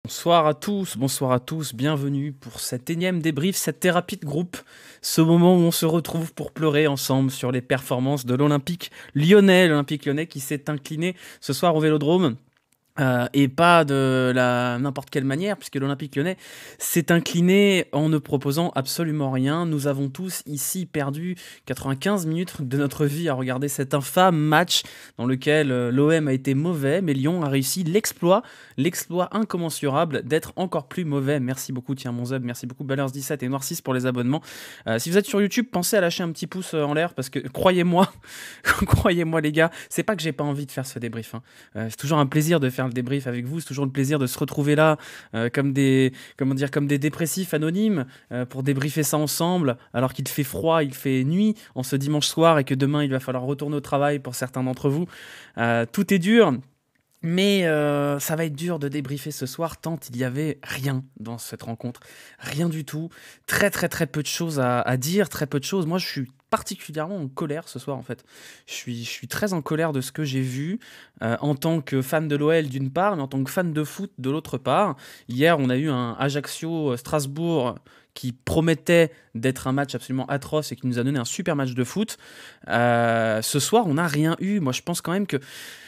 Bonsoir à tous, bienvenue pour cet énième débrief, cette thérapie de groupe, ce moment où on se retrouve pour pleurer ensemble sur les performances de l'Olympique Lyonnais qui s'est incliné ce soir au Vélodrome. Et pas de la n'importe quelle manière, puisque l'Olympique Lyonnais s'est incliné en ne proposant absolument rien. Nous avons tous ici perdu 95 minutes de notre vie à regarder cet infâme match dans lequel l'OM a été mauvais, mais Lyon a réussi l'exploit incommensurable d'être encore plus mauvais. Merci beaucoup, tiens mon Zeb, merci beaucoup Ballers17 et Noir6 pour les abonnements. Si vous êtes sur YouTube, pensez à lâcher un petit pouce en l'air, parce que croyez-moi, croyez-moi les gars, c'est pas que j'ai pas envie de faire ce débrief, hein. C'est toujours un plaisir de faire le débrief avec vous, c'est toujours le plaisir de se retrouver là comme des dépressifs anonymes pour débriefer ça ensemble alors qu'il fait froid, il fait nuit en ce dimanche soir et que demain il va falloir retourner au travail pour certains d'entre vous. Tout est dur. Mais ça va être dur de débriefer ce soir tant il y avait rien dans cette rencontre. Rien du tout. Très très très peu de choses à dire, très peu de choses. Moi je suis particulièrement en colère ce soir en fait. Je suis très en colère de ce que j'ai vu en tant que fan de l'OL d'une part, mais en tant que fan de foot de l'autre part. Hier on a eu un Ajaccio-Strasbourg qui promettait d'être un match absolument atroce et qui nous a donné un super match de foot. Ce soir on n'a rien eu. Moi je pense quand même que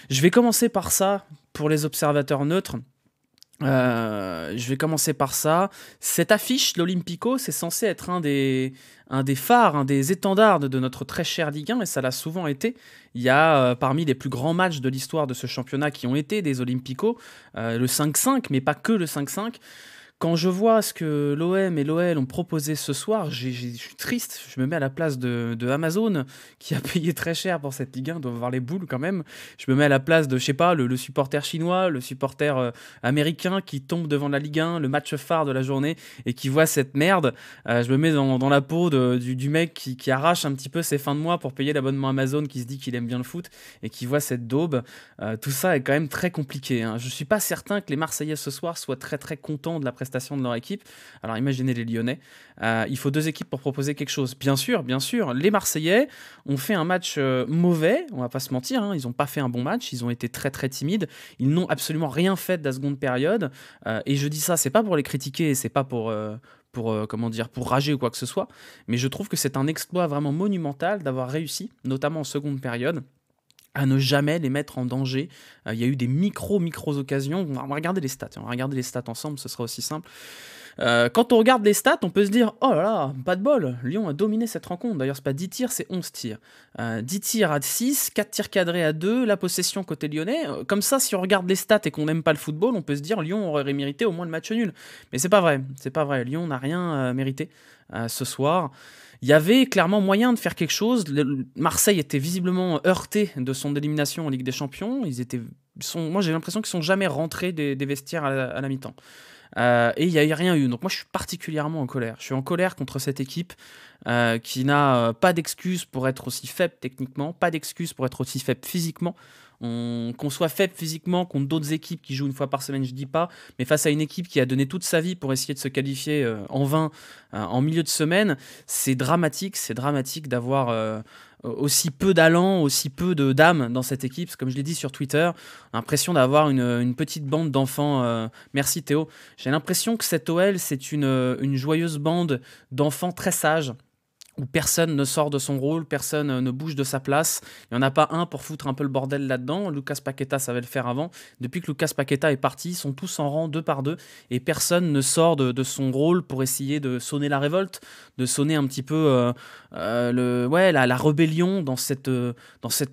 je vais commencer par ça pour les observateurs neutres. Je vais commencer par ça. Cette affiche, l'Olympico, c'est censé être un des phares, un des étendards de notre très cher Ligue 1, et ça l'a souvent été. Il y a parmi les plus grands matchs de l'histoire de ce championnat qui ont été des Olympico, le 5-5, mais pas que le 5-5. Quand je vois ce que l'OM et l'OL ont proposé ce soir, je suis triste. Je me mets à la place de Amazon, qui a payé très cher pour cette Ligue 1, doit avoir les boules quand même. Je me mets à la place de, je sais pas, le supporter chinois, le supporter américain qui tombe devant la Ligue 1, le match phare de la journée, et qui voit cette merde. Je me mets dans la peau du mec qui arrache un petit peu ses fins de mois pour payer l'abonnement Amazon, qui se dit qu'il aime bien le foot, et qui voit cette daube. Tout ça est quand même très compliqué, hein. Je suis pas certain que les Marseillais ce soir soient très très contents de la prestation de leur équipe. Alors imaginez les Lyonnais. Il faut deux équipes pour proposer quelque chose. Bien sûr, les Marseillais ont fait un match mauvais, on va pas se mentir, hein. Ils n'ont pas fait un bon match, ils ont été très très timides, ils n'ont absolument rien fait de la seconde période. Et je dis ça, c'est pas pour les critiquer, c'est pas pour pour rager ou quoi que ce soit, mais je trouve que c'est un exploit vraiment monumental d'avoir réussi, notamment en seconde période, à ne jamais les mettre en danger. Il y a eu des micros occasions. On va regarder les stats. On va regarder les stats ensemble, ce sera aussi simple. Quand on regarde les stats, on peut se dire oh là là, pas de bol, Lyon a dominé cette rencontre. D'ailleurs, c'est pas 10 tirs, c'est 11 tirs. 10 tirs à 6, 4 tirs cadrés à 2, la possession côté lyonnais. Comme ça, si on regarde les stats et qu'on n'aime pas le football, on peut se dire Lyon aurait mérité au moins le match nul. Mais c'est pas vrai. C'est pas vrai. Lyon n'a rien mérité ce soir. Il y avait clairement moyen de faire quelque chose. Marseille était visiblement heurté de son élimination en Ligue des Champions. Moi, j'ai l'impression qu'ils sont jamais rentrés des vestiaires à la mi-temps. Et il n'y a rien eu. Donc moi, je suis particulièrement en colère. Je suis en colère contre cette équipe qui n'a pas d'excuse pour être aussi faible techniquement, pas d'excuse pour être aussi faible physiquement. Qu'on soit faible physiquement contre d'autres équipes qui jouent une fois par semaine, je dis pas, mais face à une équipe qui a donné toute sa vie pour essayer de se qualifier en vain en milieu de semaine, c'est dramatique d'avoir aussi peu d'allant, aussi peu d'âme dans cette équipe. Comme je l'ai dit sur Twitter, l'impression d'avoir une petite bande d'enfants. Merci Théo. J'ai l'impression que cette OL, c'est une joyeuse bande d'enfants très sages, où personne ne sort de son rôle, personne ne bouge de sa place. Il n'y en a pas un pour foutre un peu le bordel là-dedans. Lucas Paqueta savait le faire avant. Depuis que Lucas Paqueta est parti, ils sont tous en rang deux par deux et personne ne sort de son rôle pour essayer de sonner la révolte, de sonner un petit peu la rébellion dans cette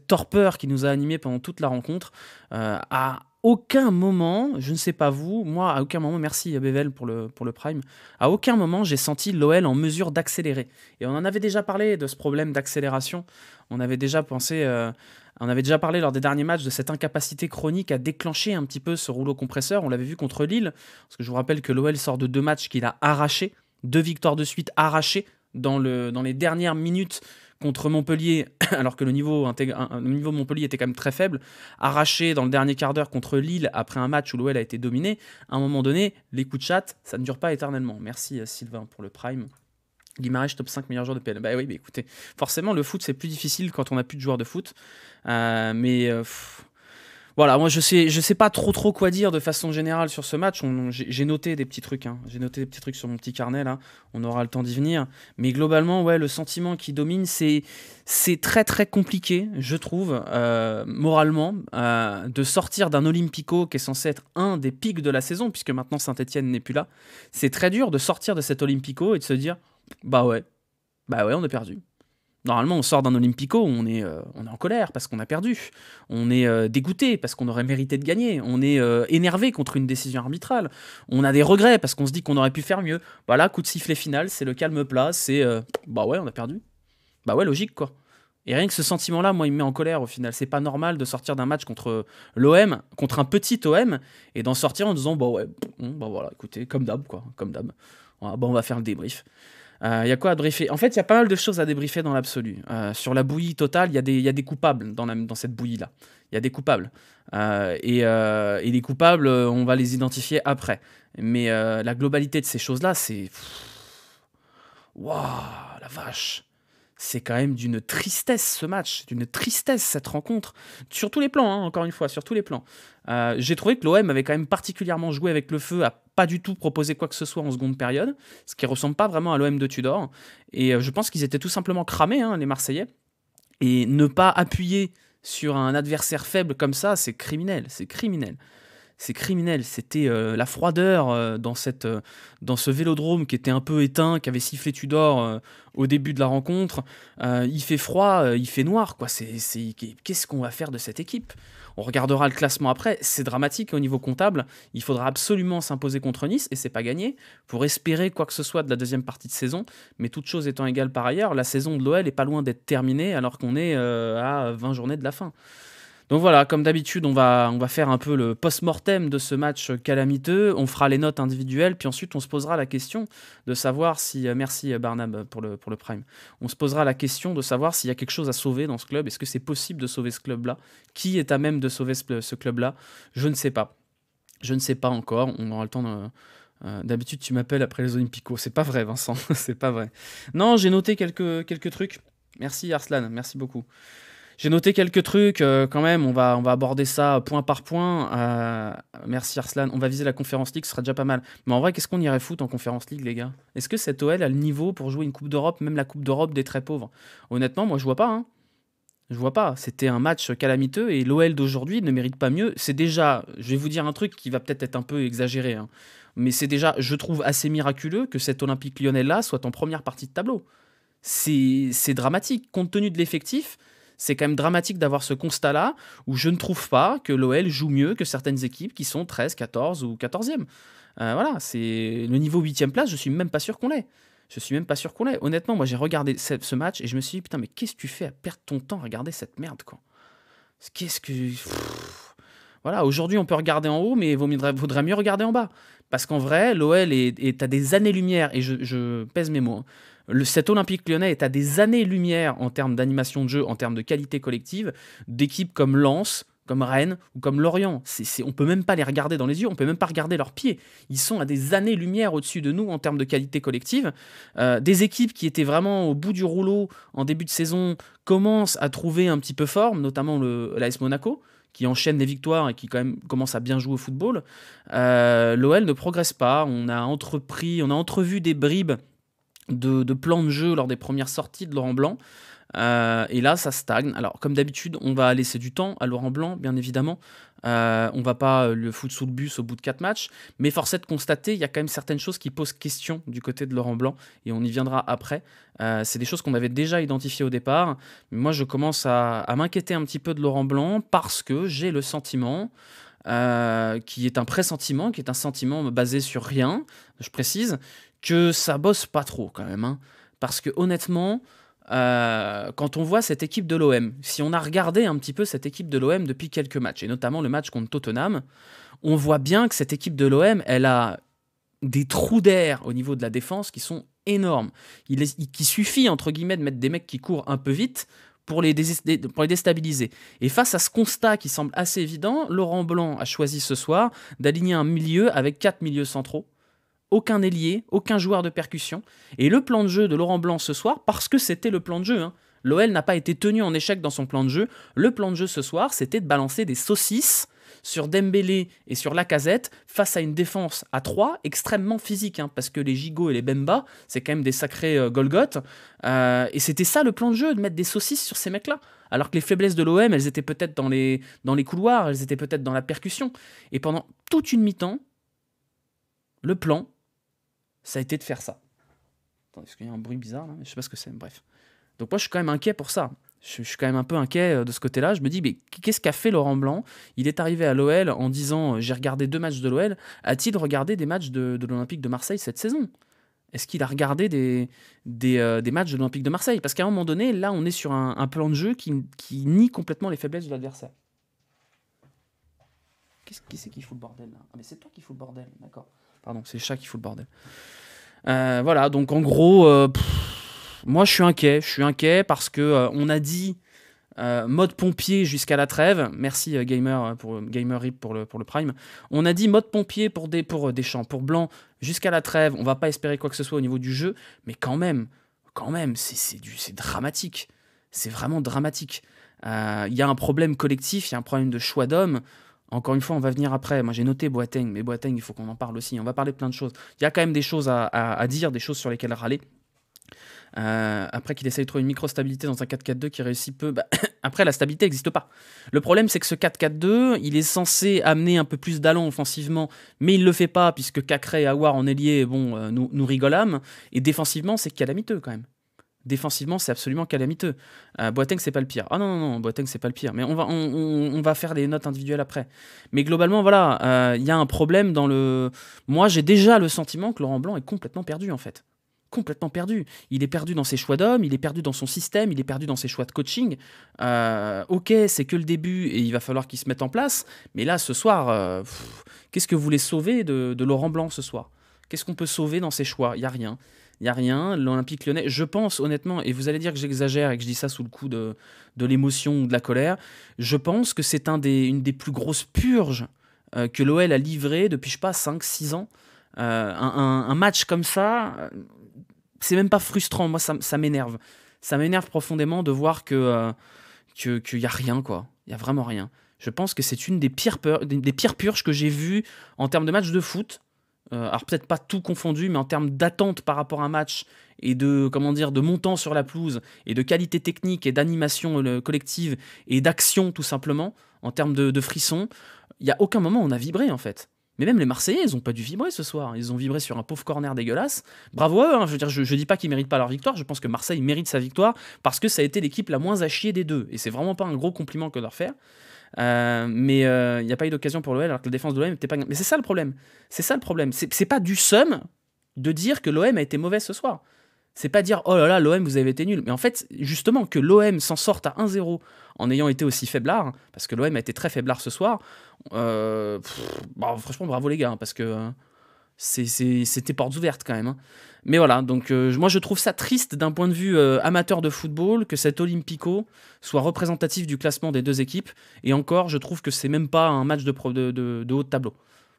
torpeur qui nous a animés pendant toute la rencontre. À aucun moment, je ne sais pas vous, moi à aucun moment, merci à Bevel pour le Prime, à aucun moment j'ai senti l'OL en mesure d'accélérer. Et on en avait déjà parlé de ce problème d'accélération, on avait déjà parlé lors des derniers matchs de cette incapacité chronique à déclencher un petit peu ce rouleau compresseur. On l'avait vu contre Lille, parce que je vous rappelle que l'OL sort de 2 matchs qu'il a arrachés, 2 victoires de suite arrachées dans les dernières minutes contre Montpellier, alors que le niveau de Montpellier était quand même très faible, arraché dans le dernier quart d'heure contre Lille après un match où l'OL a été dominé. À un moment donné, les coups de chat, ça ne dure pas éternellement. Merci Sylvain pour le Prime. Guimarães top 5 meilleurs joueurs de PL. Bah oui, mais écoutez, forcément le foot c'est plus difficile quand on n'a plus de joueurs de foot. Voilà, moi je sais pas trop quoi dire de façon générale sur ce match. J'ai noté des petits trucs, hein. J'ai noté des petits trucs sur mon petit carnet là. On aura le temps d'y venir. Mais globalement, ouais, le sentiment qui domine, c'est très compliqué, je trouve, moralement, de sortir d'un Olympico qui est censé être un des pics de la saison, puisque maintenant Saint-Etienne n'est plus là. C'est très dur de sortir de cet Olympico et de se dire, bah ouais, on a perdu. Normalement, on sort d'un Olympico, on est en colère parce qu'on a perdu. On est dégoûté parce qu'on aurait mérité de gagner. On est énervé contre une décision arbitrale. On a des regrets parce qu'on se dit qu'on aurait pu faire mieux. Voilà, coup de sifflet final, c'est le calme plat, c'est bah ouais, on a perdu. Bah ouais, logique quoi. Et rien que ce sentiment-là, moi, il me met en colère au final. C'est pas normal de sortir d'un match contre l'OM, contre un petit OM, et d'en sortir en disant bah ouais, bah voilà, écoutez, comme d'hab quoi, comme d'hab. Voilà, bon, on va faire le débrief. Il y a quoi à débriefer? En fait, il y a pas mal de choses à débriefer dans l'absolu. Sur la bouillie totale, il y a des coupables dans cette bouillie-là. Il y a des coupables. Et les coupables, on va les identifier après. Mais la globalité de ces choses-là, c'est... Waouh, la vache! C'est quand même d'une tristesse ce match, d'une tristesse cette rencontre, sur tous les plans, hein, encore une fois, sur tous les plans. J'ai trouvé que l'OM avait quand même particulièrement joué avec le feu, à pas du tout proposer quoi que ce soit en seconde période, ce qui ressemble pas vraiment à l'OM de Tudor. Et je pense qu'ils étaient tout simplement cramés, hein, les Marseillais. Et ne pas appuyer sur un adversaire faible comme ça, c'est criminel, c'est criminel. C'est criminel, c'était la froideur dans ce vélodrome qui était un peu éteint, qui avait sifflé Tudor au début de la rencontre. Il fait froid, il fait noir, quoi. Qu'est-ce qu'on va faire de cette équipe? On regardera le classement après, c'est dramatique au niveau comptable. Il faudra absolument s'imposer contre Nice, et c'est pas gagné, pour espérer quoi que ce soit de la deuxième partie de saison. Mais toute chose étant égale par ailleurs, la saison de l'OL est pas loin d'être terminée alors qu'on est à 20 journées de la fin. Donc voilà, comme d'habitude, on va faire un peu le post-mortem de ce match calamiteux. On fera les notes individuelles, puis ensuite on se posera la question de savoir si... merci Barnab pour le Prime. On se posera la question de savoir s'il y a quelque chose à sauver dans ce club. Est-ce que c'est possible de sauver ce club-là? Qui est à même de sauver ce club-là? Je ne sais pas. Je ne sais pas encore. On aura le temps de... d'habitude, tu m'appelles après les Olympicos. C'est pas vrai, Vincent. C'est pas vrai. Non, j'ai noté quelques trucs. Merci Arslan, merci beaucoup. J'ai noté quelques trucs, quand même, on va aborder ça point par point. Merci Arslan, on va viser la Conference League, ce sera déjà pas mal. Mais en vrai, qu'est-ce qu'on irait foutre en Conference League, les gars? Est-ce que cette OL a le niveau pour jouer une Coupe d'Europe, même la Coupe d'Europe des très pauvres? Honnêtement, moi je vois pas, hein. Je vois pas, c'était un match calamiteux et l'OL d'aujourd'hui ne mérite pas mieux. C'est déjà, je vais vous dire un truc qui va peut-être être un peu exagéré, hein, mais c'est déjà, je trouve assez miraculeux que cet Olympique Lyonnais-là soit en première partie de tableau. C'est dramatique, compte tenu de l'effectif. C'est quand même dramatique d'avoir ce constat-là où je ne trouve pas que l'OL joue mieux que certaines équipes qui sont 13, 14 ou 14e. Voilà, c'est le niveau 8e place, je suis même pas sûr qu'on l'ait. Je suis même pas sûr qu'on l'ait. Honnêtement, moi j'ai regardé ce match et je me suis dit, putain, mais qu'est-ce que tu fais à perdre ton temps à regarder cette merde, quoi? Qu'est-ce que... Voilà, aujourd'hui on peut regarder en haut, mais il vaudrait mieux regarder en bas. Parce qu'en vrai, l'OL est à des années-lumière, et je pèse mes mots, hein. Cet Olympique Lyonnais est à des années-lumière en termes d'animation de jeu, en termes de qualité collective, d'équipes comme Lens, comme Rennes ou comme Lorient. On peut même pas les regarder dans les yeux, on peut même pas regarder leurs pieds. Ils sont à des années-lumière au-dessus de nous en termes de qualité collective. Des équipes qui étaient vraiment au bout du rouleau en début de saison commencent à trouver un petit peu forme, notamment l'AS Monaco, qui enchaîne des victoires et qui quand même commence à bien jouer au football. L'OL ne progresse pas. On a entrevu des bribes de plans de jeu lors des premières sorties de Laurent Blanc. Et là, ça stagne. Alors, comme d'habitude, on va laisser du temps à Laurent Blanc, bien évidemment. On va pas le foutre sous le bus au bout de 4 matchs. Mais force est de constater, il y a quand même certaines choses qui posent question du côté de Laurent Blanc. Et on y viendra après. C'est des choses qu'on avait déjà identifiées au départ. Mais moi, je commence à m'inquiéter un petit peu de Laurent Blanc parce que j'ai le sentiment... qui est un pressentiment, qui est un sentiment basé sur rien, je précise, que ça bosse pas trop quand même, hein. Parce que honnêtement, quand on voit cette équipe de l'OM, si on a regardé un petit peu cette équipe de l'OM depuis quelques matchs, et notamment le match contre Tottenham, on voit bien que cette équipe de l'OM, elle a des trous d'air au niveau de la défense qui sont énormes. Il suffit, entre guillemets, de mettre des mecs qui courent un peu vite pour les déstabiliser. Et face à ce constat qui semble assez évident, Laurent Blanc a choisi ce soir d'aligner un milieu avec 4 milieux centraux. Aucun ailier, aucun joueur de percussion. Et le plan de jeu de Laurent Blanc ce soir, parce que c'était le plan de jeu, hein, L'OL n'a pas été tenu en échec dans son plan de jeu. Le plan de jeu ce soir, c'était de balancer des saucisses sur Dembélé et sur Lacazette face à une défense à 3 extrêmement physique, hein, parce que les Gigot et les Bemba, c'est quand même des sacrés Golgoth. Et c'était ça le plan de jeu, de mettre des saucisses sur ces mecs-là. Alors que les faiblesses de l'OM, elles étaient peut-être dans les couloirs, elles étaient peut-être dans la percussion. Et pendant toute une mi-temps, le plan, ça a été de faire ça. Attendez, est-ce qu'il y a un bruit bizarre là? Je sais pas ce que c'est, bref. Donc moi je suis quand même inquiet pour ça. Je suis quand même un peu inquiet de ce côté-là. Je me dis, mais qu'est-ce qu'a fait Laurent Blanc? Il est arrivé à l'OL en disant, j'ai regardé 2 matchs de l'OL. A-t-il regardé des matchs de l'Olympique de Marseille cette saison? Est-ce qu'il a regardé des matchs de l'Olympique de Marseille? Parce qu'à un moment donné, là, on est sur un plan de jeu qui nie complètement les faiblesses de l'adversaire. Qui c'est qui fout le bordel là? Ah mais c'est toi qui fous le bordel, d'accord. Pardon, c'est le chat qui fout le bordel. Voilà, donc en gros, moi je suis inquiet parce que on a dit mode pompier jusqu'à la trêve. Merci Gamer Rip pour le Prime. On a dit mode pompier pour Deschamps, pour Blanc jusqu'à la trêve. On va pas espérer quoi que ce soit au niveau du jeu, mais quand même, c'est dramatique. C'est vraiment dramatique. Il y a un problème collectif, il y a un problème de choix d'hommes. Encore une fois, on va venir après. Moi, j'ai noté Boateng, mais Boateng, il faut qu'on en parle aussi. On va parler de plein de choses. Il y a quand même des choses à dire, des choses sur lesquelles râler. Après qu'il essaye de trouver une micro-stabilité dans un 4-4-2 qui réussit peu, après la stabilité n'existe pas. Le problème c'est que ce 4-4-2, il est censé amener un peu plus d'allant offensivement, mais il le fait pas puisque Cacré et Aouar en ailier, bon, nous rigolâmes, et défensivement c'est calamiteux quand même. Défensivement, c'est absolument calamiteux. Boateng, c'est pas le pire. Ah non, Boateng, c'est pas le pire. Mais on va faire des notes individuelles après. Mais globalement, voilà, il y a un problème dans le... Moi, j'ai déjà le sentiment que Laurent Blanc est complètement perdu, en fait. Complètement perdu. Il est perdu dans ses choix d'hommes, il est perdu dans son système, il est perdu dans ses choix de coaching. Ok, c'est que le début et il va falloir qu'il se mette en place. Mais là, ce soir, qu'est-ce que vous voulez sauver de Laurent Blanc ce soir? Qu'est-ce qu'on peut sauver dans ses choix? Il n'y a rien. Il n'y a rien. L'Olympique Lyonnais, je pense honnêtement, et vous allez dire que j'exagère et que je dis ça sous le coup de l'émotion ou de la colère, je pense que c'est une des plus grosses purges que l'OL a livrées depuis, je sais pas, 5-6 ans. Un match comme ça, c'est même pas frustrant. Moi, ça m'énerve. Ça m'énerve profondément de voir qu'il y a rien, quoi. Il y a vraiment rien. Je pense que c'est une des pires purges que j'ai vues en termes de match de foot. Alors peut-être pas tout confondu, mais en termes d'attente par rapport à un match et de montant sur la pelouse et de qualité technique et d'animation collective et d'action tout simplement, en termes de frissons, il n'y a aucun moment où on a vibré en fait. Mais même les Marseillais, ils n'ont pas dû vibrer ce soir. Ils ont vibré sur un pauvre corner dégueulasse. Bravo à eux, hein. Je veux dire, je dis pas qu'ils méritent pas leur victoire. Je pense que Marseille mérite sa victoire parce que ça a été l'équipe la moins à chier des deux. Et c'est vraiment pas un gros compliment que de leur faire. Mais il n'y a pas eu d'occasion pour l'OL alors que la défense de l'OM n'était pas... Mais c'est ça le problème. C'est ça le problème. C'est pas du seum de dire que l'OM a été mauvais ce soir. C'est pas dire oh là là l'OM vous avez été nul. Mais en fait justement que l'OM s'en sorte à 1-0 en ayant été aussi faiblard, parce que l'OM a été très faiblard ce soir, franchement bravo les gars, hein, parce que c'était portes ouvertes quand même, hein. Mais voilà, donc moi je trouve ça triste d'un point de vue amateur de football que cet Olympico soit représentatif du classement des deux équipes. Et encore, je trouve que c'est même pas un match de haut de tableau.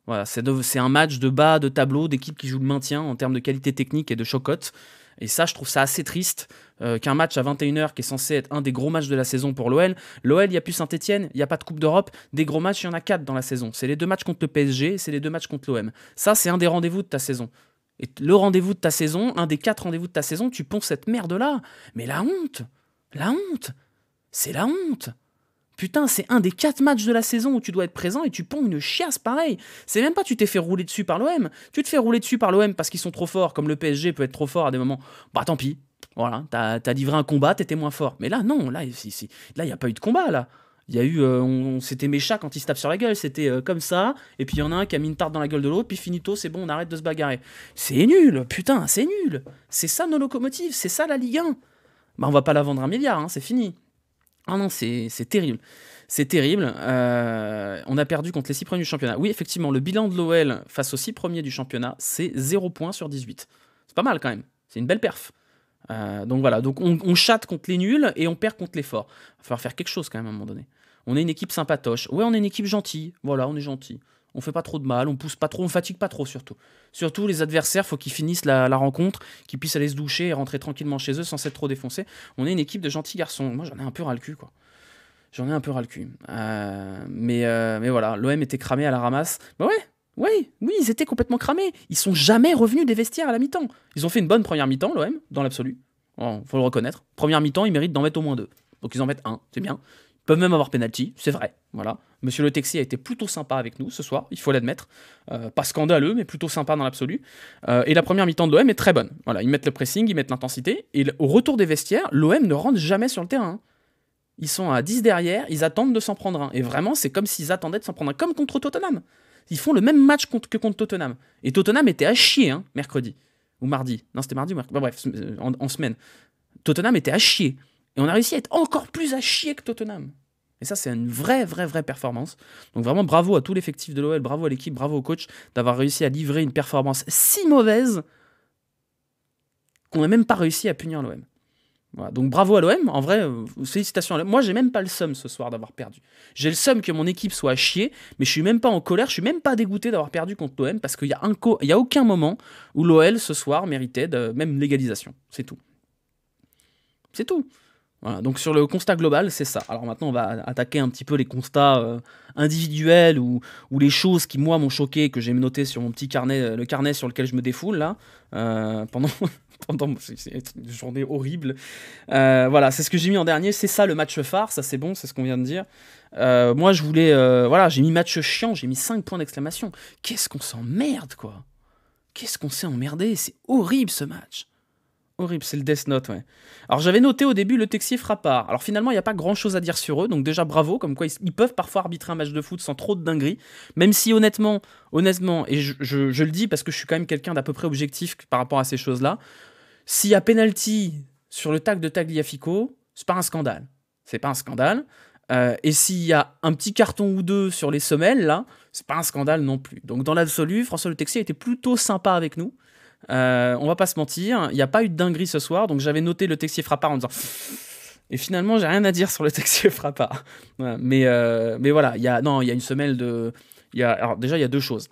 Voilà, c'est un match de bas de tableau d'équipes qui jouent le maintien en termes de qualité technique et de chocotte. Et ça, je trouve ça assez triste qu'un match à 21h qui est censé être un des gros matchs de la saison pour l'OL. L'OL, il n'y a plus Saint-Etienne, il n'y a pas de Coupe d'Europe. Des gros matchs, il y en a 4 dans la saison. C'est les 2 matchs contre le PSG, c'est les 2 matchs contre l'OM. Ça, c'est un des rendez-vous de ta saison. Et le rendez-vous de ta saison, un des 4 rendez-vous de ta saison, tu ponds cette merde-là. Mais la honte, c'est la honte. Putain, c'est un des 4 matchs de la saison où tu dois être présent et tu ponds une chiasse pareille. C'est même pas tu t'es fait rouler dessus par l'OM. Tu te fais rouler dessus par l'OM parce qu'ils sont trop forts, comme le PSG peut être trop fort à des moments. Bah tant pis. Voilà, t'as livré un combat, t'étais moins fort. Mais là, non, là, il n'y a pas eu de combat, là. Il y a eu, c'était méchant quand ils se tapent sur la gueule, c'était comme ça, et puis il y en a un qui a mis une tarte dans la gueule de l'autre, puis finito, c'est bon, on arrête de se bagarrer. C'est nul, putain, c'est nul. C'est ça nos locomotives, c'est ça la Ligue 1. Bah on va pas la vendre 1 milliard, hein, c'est fini. Ah non, c'est terrible. C'est terrible. On a perdu contre les 6 premiers du championnat. Oui, effectivement, le bilan de l'OL face aux 6 premiers du championnat, c'est 0 points sur 18. C'est pas mal quand même. C'est une belle perf. Donc voilà, donc on chatte contre les nuls et on perd contre les forts. Il va falloir faire quelque chose quand même à un moment donné. On est une équipe sympatoche. Ouais, on est une équipe gentille. Voilà, on est gentil. on fait pas trop de mal, on pousse pas trop, on fatigue pas trop surtout. Surtout les adversaires, faut qu'ils finissent la rencontre, qu'ils puissent aller se doucher et rentrer tranquillement chez eux sans s'être trop défoncés. On est une équipe de gentils garçons. Moi j'en ai un peu ras le cul quoi. J'en ai un peu ras le cul. Mais voilà, l'OM était cramé à la ramasse. Bah oui, ils étaient complètement cramés. Ils sont jamais revenus des vestiaires à la mi-temps. Ils ont fait une bonne première mi-temps, l'OM, dans l'absolu. Bon, faut le reconnaître. Première mi-temps, ils méritent d'en mettre au moins 2. Donc ils en mettent 1, c'est bien. Ils peuvent même avoir penalty, c'est vrai. Voilà. Monsieur Le Texier a été plutôt sympa avec nous ce soir, il faut l'admettre. Pas scandaleux, mais plutôt sympa dans l'absolu. Et la première mi-temps de l'OM est très bonne. Voilà, ils mettent le pressing, ils mettent l'intensité. Et au retour des vestiaires, l'OM ne rentre jamais sur le terrain. Ils sont à 10 derrière, ils attendent de s'en prendre un. Et vraiment, c'est comme s'ils attendaient de s'en prendre un, comme contre Tottenham. Ils font le même match que contre Tottenham. Et Tottenham était à chier, hein, mercredi. Ou mardi. Non, c'était mardi ou mercredi. Bah, bref, en semaine. Tottenham était à chier. Et on a réussi à être encore plus à chier que Tottenham. Et ça, c'est une vraie performance. Donc vraiment, bravo à tout l'effectif de l'OL, bravo à l'équipe, bravo au coach d'avoir réussi à livrer une performance si mauvaise qu'on n'a même pas réussi à punir l'OM. Voilà, donc bravo à l'OM, en vrai, félicitations à l'OM. Moi, j'ai même pas le seum ce soir d'avoir perdu. J'ai le seum que mon équipe soit à chier, mais je suis même pas en colère, je suis même pas dégoûté d'avoir perdu contre l'OM, parce qu'il y a aucun moment où l'OL ce soir méritait même l'égalisation. C'est tout. C'est tout. Voilà, donc sur le constat global, c'est ça. Alors maintenant, on va attaquer un petit peu les constats individuels ou les choses qui, moi, m'ont choqué, que j'ai noté sur mon petit carnet, le carnet sur lequel je me défoule, là, pendant c'est une journée horrible. Voilà, c'est ce que j'ai mis en dernier. C'est ça, le match phare. Ça, c'est bon, c'est ce qu'on vient de dire. Moi, je voulais... voilà, j'ai mis match chiant, j'ai mis 5 points d'exclamation. Qu'est-ce qu'on s'emmerde, quoi. Qu'est-ce qu'on s'est emmerdé. C'est horrible, ce match. Horrible, c'est le Death Note, ouais. Alors j'avais noté au début le Texier Frappard. Alors finalement, il n'y a pas grand-chose à dire sur eux, donc déjà bravo, comme quoi ils peuvent parfois arbitrer un match de foot sans trop de dinguerie, même si honnêtement, et je le dis parce que je suis quand même quelqu'un d'à peu près objectif par rapport à ces choses-là, s'il y a penalty sur le tacle de Tagliafico, c'est pas un scandale. C'est pas un scandale. Et s'il y a un petit carton ou deux sur les semelles, là, c'est pas un scandale non plus. Donc dans l'absolu, François Le Texier était plutôt sympa avec nous. On va pas se mentir, il n'y a pas eu de dinguerie ce soir, donc j'avais noté le Texier Frappard en disant et finalement j'ai rien à dire sur le Texier Frappard. Voilà. Mais voilà, il y a une semelle de, alors déjà il y a deux choses.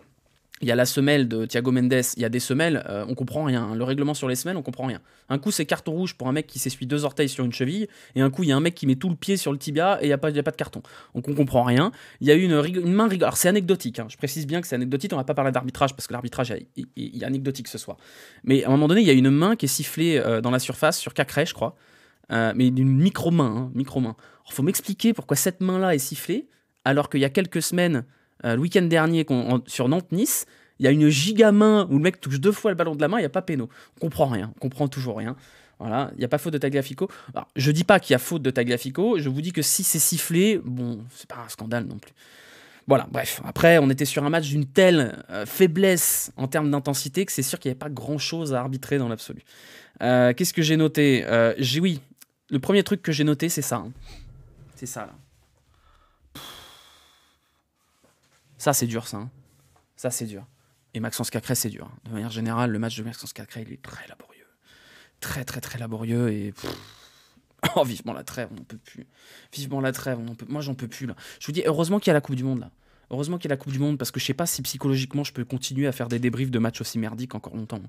Il y a la semelle de Thiago Mendes, il y a des semelles, on comprend rien. Le règlement sur les semelles, on comprend rien. Un coup, c'est carton rouge pour un mec qui s'essuie 2 orteils sur une cheville, et un coup, il y a un mec qui met tout le pied sur le tibia et il n'y a pas de carton. Donc on comprend rien. Il y a eu une main rigole. Alors c'est anecdotique, hein. Je précise bien que c'est anecdotique, on va pas parler d'arbitrage parce que l'arbitrage il est anecdotique ce soir. Mais à un moment donné, il y a une main qui est sifflée dans la surface sur Cacré, je crois. Mais d'une micro-main. Alors faut m'expliquer pourquoi cette main-là est sifflée, alors qu'il y a quelques semaines, le week-end dernier, sur Nantes-Nice, il y a une giga-main où le mec touche 2 fois le ballon de la main, il n'y a pas péno. On comprend rien, on comprend toujours rien. Voilà, il n'y a pas faute de Tagliafico. Alors, je dis pas qu'il y a faute de Tagliafico, je vous dis que si c'est sifflé, bon, c'est pas un scandale non plus. Voilà, bref. Après, on était sur un match d'une telle faiblesse en termes d'intensité que c'est sûr qu'il n'y avait pas grand-chose à arbitrer dans l'absolu. Qu'est-ce que j'ai noté ? Oui, le premier truc que j'ai noté, c'est ça. Hein. C'est ça, là. Ça, c'est dur, ça. Hein. Ça, c'est dur. Et Maxence Cacré, c'est dur. De manière générale, le match de Maxence Cacré, il est très laborieux. Très laborieux et... Oh, vivement la trêve, on n'en peut plus. Vivement la trêve, moi j'en peux plus, là. Je vous dis, heureusement qu'il y a la Coupe du Monde, là. Heureusement qu'il y a la Coupe du Monde, parce que je sais pas si psychologiquement je peux continuer à faire des débriefs de matchs aussi merdiques encore longtemps.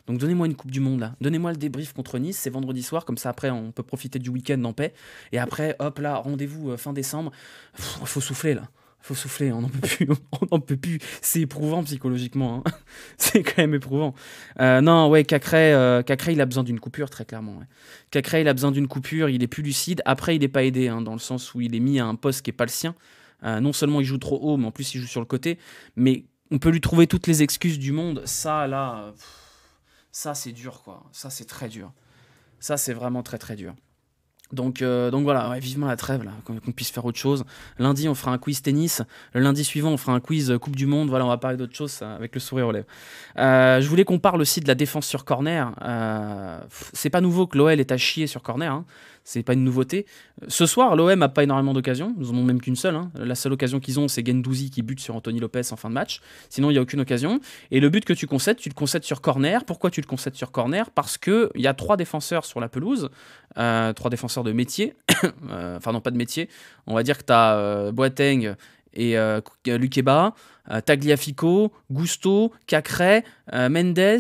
Donc donnez-moi une Coupe du Monde, là. Donnez-moi le débrief contre Nice, c'est vendredi soir, comme ça après on peut profiter du week-end en paix. Et après, hop là, rendez-vous fin décembre. Faut souffler, là. Faut souffler, on n'en peut plus, on n'en peut plus. C'est éprouvant psychologiquement, hein. C'est quand même éprouvant. Non, ouais, Cacré, il a besoin d'une coupure, très clairement. Ouais. Cacré, il a besoin d'une coupure, il est plus lucide. Après, il n'est pas aidé, hein, dans le sens où il est mis à un poste qui n'est pas le sien. Non seulement il joue trop haut, mais en plus il joue sur le côté. Mais on peut lui trouver toutes les excuses du monde. Ça, là, ça c'est dur, quoi. Ça, c'est très dur. Ça, c'est vraiment très dur. Donc voilà, ouais, vivement la trêve, là, qu'on puisse faire autre chose. Lundi, on fera un quiz tennis. Le lundi suivant, on fera un quiz Coupe du Monde. Voilà, on va parler d'autre chose avec le sourire aux lèvres. Je voulais qu'on parle aussi de la défense sur corner. C'est pas nouveau que l'OL est à chier sur corner. Hein. C'est pas une nouveauté. Ce soir, l'OM n'a pas énormément d'occasions. Ils en ont même qu'une seule. Hein. La seule occasion qu'ils ont, c'est Guendouzi qui bute sur Anthony Lopez en fin de match. Sinon, il n'y a aucune occasion. Et le but que tu le concèdes sur corner. Pourquoi tu le concèdes sur corner ? Parce qu'il y a 3 défenseurs sur la pelouse. 3 défenseurs de métier. Enfin, non, pas de métier. On va dire que tu as Boateng et Lukeba, Tagliafico, Gusto, Cacré, Mendes,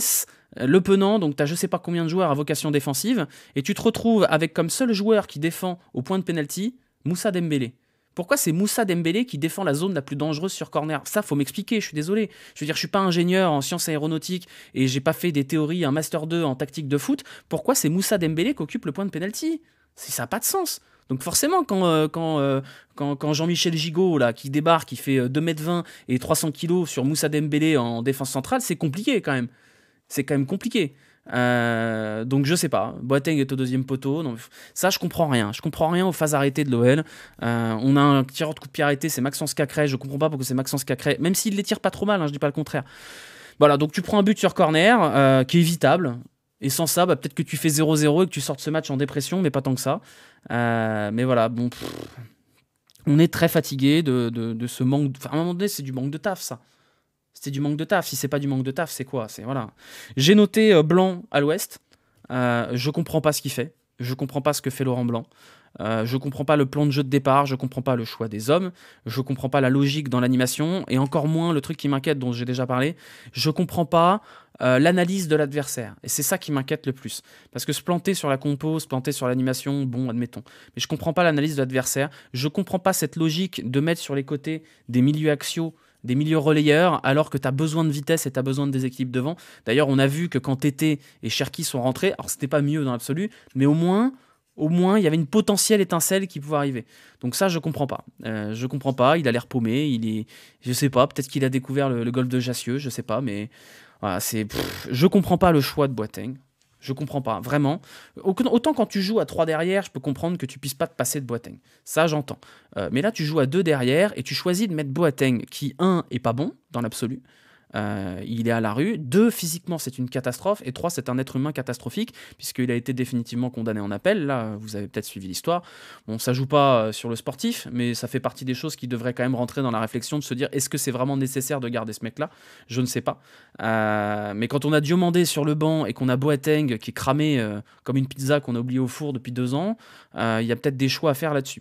Le Penant, donc tu as je sais pas combien de joueurs à vocation défensive, et tu te retrouves avec comme seul joueur qui défend au point de pénalty, Moussa Dembélé. Pourquoi c'est Moussa Dembélé qui défend la zone la plus dangereuse sur corner? Ça, faut m'expliquer, je suis désolé. Je veux dire, je suis pas ingénieur en sciences aéronautiques et j'ai pas fait des théories, un Master 2 en tactique de foot. Pourquoi c'est Moussa Dembélé qui occupe le point de pénalty? Ça n'a pas de sens. Donc forcément, quand Jean-Michel Gigot, là, qui débarque, qui fait 2,20 m et 300 kg sur Moussa Dembélé en défense centrale, c'est compliqué quand même. C'est quand même compliqué. Donc je sais pas. Boateng est au deuxième poteau. Donc, ça, je comprends rien. Je comprends rien aux phases arrêtées de l'OL. On a un tireur de coup de pied arrêté, c'est Maxence Cacré. Je comprends pas pourquoi c'est Maxence Cacré, même s'il les tire pas trop mal, hein, je dis pas le contraire. Voilà, donc tu prends un but sur corner qui est évitable. Et sans ça, peut-être que tu fais 0-0 et que tu sortes ce match en dépression, mais pas tant que ça. Mais voilà, bon. On est très fatigué de ce manque. Enfin, à un moment donné, c'est du manque de taf, ça. C'est du manque de taf. Si c'est pas du manque de taf, c'est quoi? Voilà. J'ai noté Blanc à l'ouest. Je comprends pas ce qu'il fait. Je comprends pas ce que fait Laurent Blanc. Je comprends pas le plan de jeu de départ. Je comprends pas le choix des hommes. Je comprends pas la logique dans l'animation. Et encore moins le truc qui m'inquiète, dont j'ai déjà parlé. Je comprends pas l'analyse de l'adversaire. Et c'est ça qui m'inquiète le plus. Parce que se planter sur la compo, se planter sur l'animation, bon, admettons. Mais je comprends pas l'analyse de l'adversaire. Je comprends pas cette logique de mettre sur les côtés des milieux axiaux, des milieux relayeurs, alors que tu as besoin de vitesse et tu as besoin de déséquilibre devant. D'ailleurs, on a vu que quand Tété et Cherki sont rentrés, alors c'était pas mieux dans l'absolu, mais au moins, il y avait une potentielle étincelle qui pouvait arriver. Donc ça, je comprends pas. Je comprends pas, il a l'air paumé, je sais pas, peut-être qu'il a découvert le golfe de Jassieux, je sais pas, mais voilà, je comprends pas le choix de Boateng. Je comprends pas, vraiment. Autant quand tu joues à 3 derrière, je peux comprendre que tu puisses pas te passer de Boateng. Ça, j'entends. Mais là, tu joues à 2 derrière et tu choisis de mettre Boateng qui, 1, est pas bon dans l'absolu. Il est à la rue. 2, physiquement, c'est une catastrophe. Et 3, c'est un être humain catastrophique, puisqu'il a été définitivement condamné en appel. Là, vous avez peut-être suivi l'histoire. Bon, ça joue pas sur le sportif, mais ça fait partie des choses qui devraient quand même rentrer dans la réflexion de se dire, est-ce que c'est vraiment nécessaire de garder ce mec-là? Je ne sais pas. Mais quand on a Diomandé sur le banc et qu'on a Boateng qui est cramé comme une pizza qu'on a oublié au four depuis 2 ans, il y a peut-être des choix à faire là-dessus.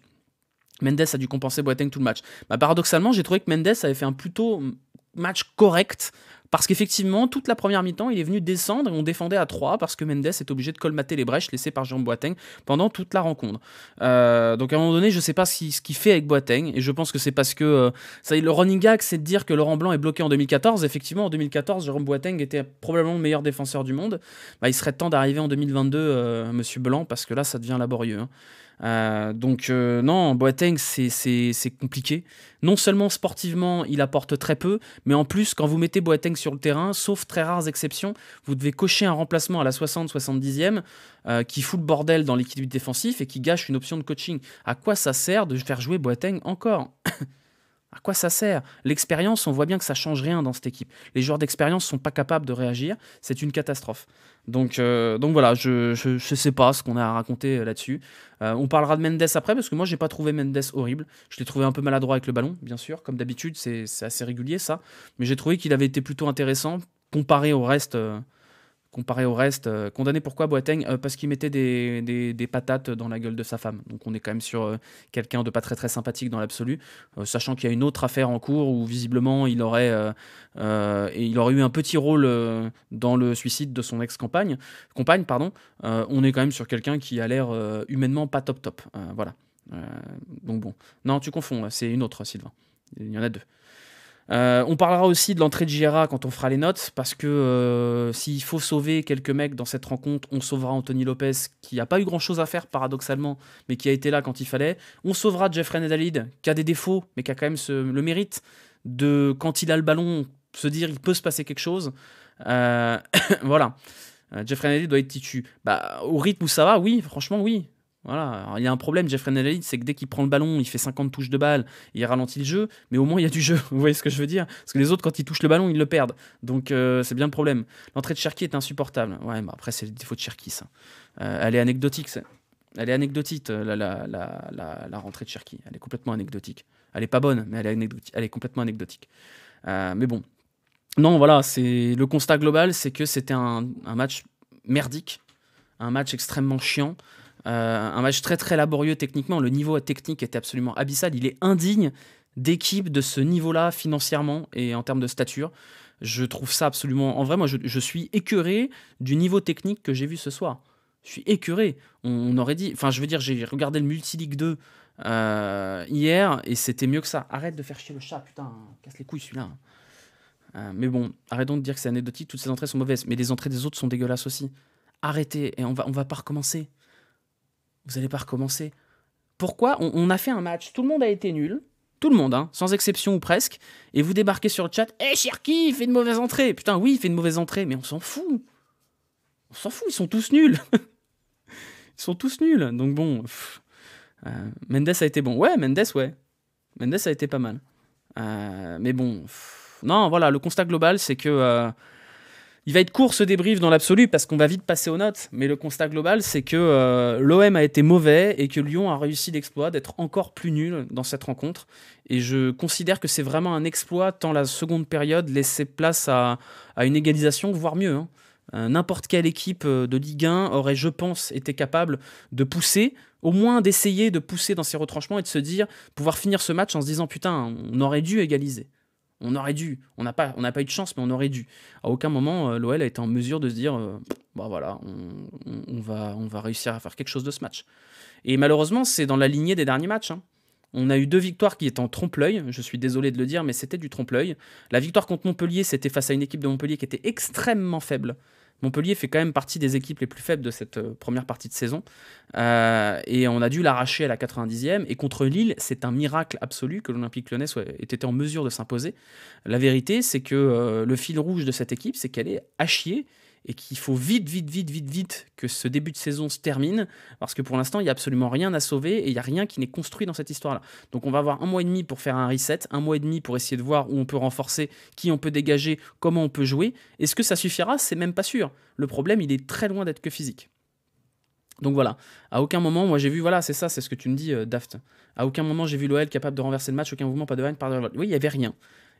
Mendes a dû compenser Boateng tout le match. Paradoxalement, j'ai trouvé que Mendes avait fait un plutôt match correct, parce qu'effectivement, toute la première mi-temps, il est venu descendre et on défendait à 3 parce que Mendes est obligé de colmater les brèches laissées par Jean Boateng pendant toute la rencontre. Donc à un moment donné, je sais pas ce qu'il fait avec Boateng, et je pense que c'est parce que le running gag, c'est de dire que Laurent Blanc est bloqué en 2014. Effectivement, en 2014, Jérôme Boateng était probablement le meilleur défenseur du monde. Il serait temps d'arriver en 2022, Monsieur Blanc, parce que là, ça devient laborieux, hein. Non, Boateng, c'est compliqué. Non seulement sportivement, il apporte très peu, mais en plus, quand vous mettez Boateng sur le terrain, sauf très rares exceptions, vous devez cocher un remplacement à la 60-70e qui fout le bordel dans l'équilibre défensif et qui gâche une option de coaching. À quoi ça sert de faire jouer Boateng encore? À quoi ça sert? L'expérience, on voit bien que ça change rien dans cette équipe. Les joueurs d'expérience sont pas capables de réagir. C'est une catastrophe. Donc voilà, je sais pas ce qu'on a à raconter là-dessus. On parlera de Mendes après, parce que moi, j'ai pas trouvé Mendes horrible. Je l'ai trouvé un peu maladroit avec le ballon, bien sûr. Comme d'habitude, c'est assez régulier, ça. Mais j'ai trouvé qu'il avait été plutôt intéressant comparé au reste. Condamné pourquoi Boateng? Parce qu'il mettait des patates dans la gueule de sa femme. Donc on est quand même sur quelqu'un de pas très très sympathique dans l'absolu, sachant qu'il y a une autre affaire en cours où visiblement il aurait eu un petit rôle dans le suicide de son ex-compagne. On est quand même sur quelqu'un qui a l'air humainement pas top. Voilà. Donc bon. Non, tu confonds, là, c'est une autre, Sylvain. Il y en a 2. On parlera aussi de l'entrée de Giera quand on fera les notes, parce que s'il faut sauver quelques mecs dans cette rencontre, on sauvera Anthony Lopez, qui n'a pas eu grand chose à faire paradoxalement, mais qui a été là quand il fallait. On sauvera Jeffrey Nedalid, qui a des défauts, mais qui a quand même le mérite de, quand il a le ballon, se dire il peut se passer quelque chose. Voilà. Jeffrey Nedalid doit être titu. Au rythme où ça va, oui, franchement, oui. Voilà. Alors, il y a un problème, Jeffrey Nedalid, c'est que dès qu'il prend le ballon, il fait 50 touches de balle, il ralentit le jeu, mais au moins il y a du jeu. Vous voyez ce que je veux dire? Parce que les autres, quand ils touchent le ballon, ils le perdent. Donc c'est bien le problème. L'entrée de Cherki est insupportable. Ouais, après, c'est le défaut de Cherki, ça. Elle est anecdotique, ça. Elle est anecdotique, la rentrée de Cherki. Elle est complètement anecdotique. Elle est pas bonne, mais elle est complètement anecdotique. Mais bon. Non, voilà, le constat global, c'est que c'était un match merdique, un match extrêmement chiant. Un match très très laborieux techniquement. Le niveau technique était absolument abyssal. Il est indigne d'équipe de ce niveau-là financièrement et en termes de stature. Je trouve ça absolument... En vrai, moi, je suis écœuré du niveau technique que j'ai vu ce soir. Je suis écœuré. On aurait dit... Enfin, je veux dire, j'ai regardé le Multi-League 2 hier et c'était mieux que ça. Arrête de faire chier le chat, putain. Casse les couilles, celui-là. Mais bon, arrêtons de dire que c'est anecdotique. Toutes ces entrées sont mauvaises. Mais les entrées des autres sont dégueulasses aussi. Arrêtez. Et on va pas recommencer. Vous allez pas recommencer. Pourquoi on a fait un match. Tout le monde a été nul. Tout le monde, hein, sans exception ou presque. Et vous débarquez sur le chat. Cherki, il fait une mauvaise entrée. Putain, oui, il fait une mauvaise entrée. Mais on s'en fout. On s'en fout, ils sont tous nuls. Ils sont tous nuls. Donc bon... Mendes a été bon. Ouais, Mendes, ouais. Mendes a été pas mal. Mais bon... Non, voilà, le constat global, c'est que... il va être court ce débrief dans l'absolu parce qu'on va vite passer aux notes. Mais le constat global, c'est que l'OM a été mauvais et que Lyon a réussi l'exploit d'être encore plus nul dans cette rencontre. Et je considère que c'est vraiment un exploit tant la seconde période laissait place à une égalisation, voire mieux. N'importe quelle équipe de Ligue 1 aurait, je pense, été capable de pousser, au moins d'essayer de pousser dans ses retranchements et de se dire, pouvoir finir ce match en se disant, putain, on aurait dû égaliser. On aurait dû. On n'a pas eu de chance, mais on aurait dû. À aucun moment, l'OL a été en mesure de se dire, bah voilà, on va réussir à faire quelque chose de ce match. Et malheureusement, c'est dans la lignée des derniers matchs. On a eu 2 victoires qui étaient en trompe-l'œil. Je suis désolé de le dire, mais c'était du trompe-l'œil. La victoire contre Montpellier, c'était face à une équipe de Montpellier qui était extrêmement faible. Montpellier fait quand même partie des équipes les plus faibles de cette première partie de saison. Et on a dû l'arracher à la 90e. Et contre Lille, c'est un miracle absolu que l'Olympique Lyonnais ait été en mesure de s'imposer. La vérité, c'est que le fil rouge de cette équipe, c'est qu'elle est à chier et qu'il faut vite que ce début de saison se termine, parce que pour l'instant, il n'y a absolument rien à sauver et il n'y a rien qui n'est construit dans cette histoire-là. Donc on va avoir 1 mois et demi pour faire un reset, 1 mois et demi pour essayer de voir où on peut renforcer, qui on peut dégager, comment on peut jouer. Est-ce que ça suffira? C'est même pas sûr. Le problème, il est très loin d'être que physique. Donc voilà, à aucun moment, moi j'ai vu, voilà, c'est ça, c'est ce que tu me dis, Daft. À aucun moment j'ai vu l'OL capable de renverser le match, aucun mouvement, pas de haine, oui, il n'y avait rien.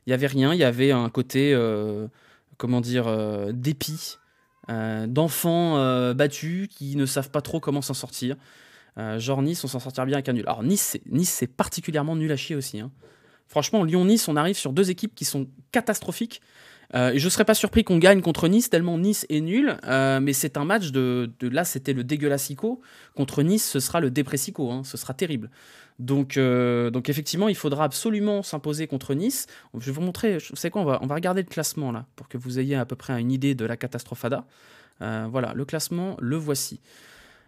Il y avait un côté, dépit, d'enfants battus qui ne savent pas trop comment s'en sortir. Genre Nice, on s'en sortir bien avec un nul. Alors Nice, c'est particulièrement nul à chier aussi. Franchement, Lyon-Nice, on arrive sur 2 équipes qui sont catastrophiques. Et je ne serais pas surpris qu'on gagne contre Nice, tellement Nice est nul. Mais c'est un match là, c'était le dégueulassico. Contre Nice, ce sera le dépressico. Ce sera terrible. Donc effectivement, il faudra absolument s'imposer contre Nice. Je vais vous montrer, vous savez quoi, on va regarder le classement là, pour que vous ayez à peu près une idée de la catastrophada. Voilà, le classement, le voici.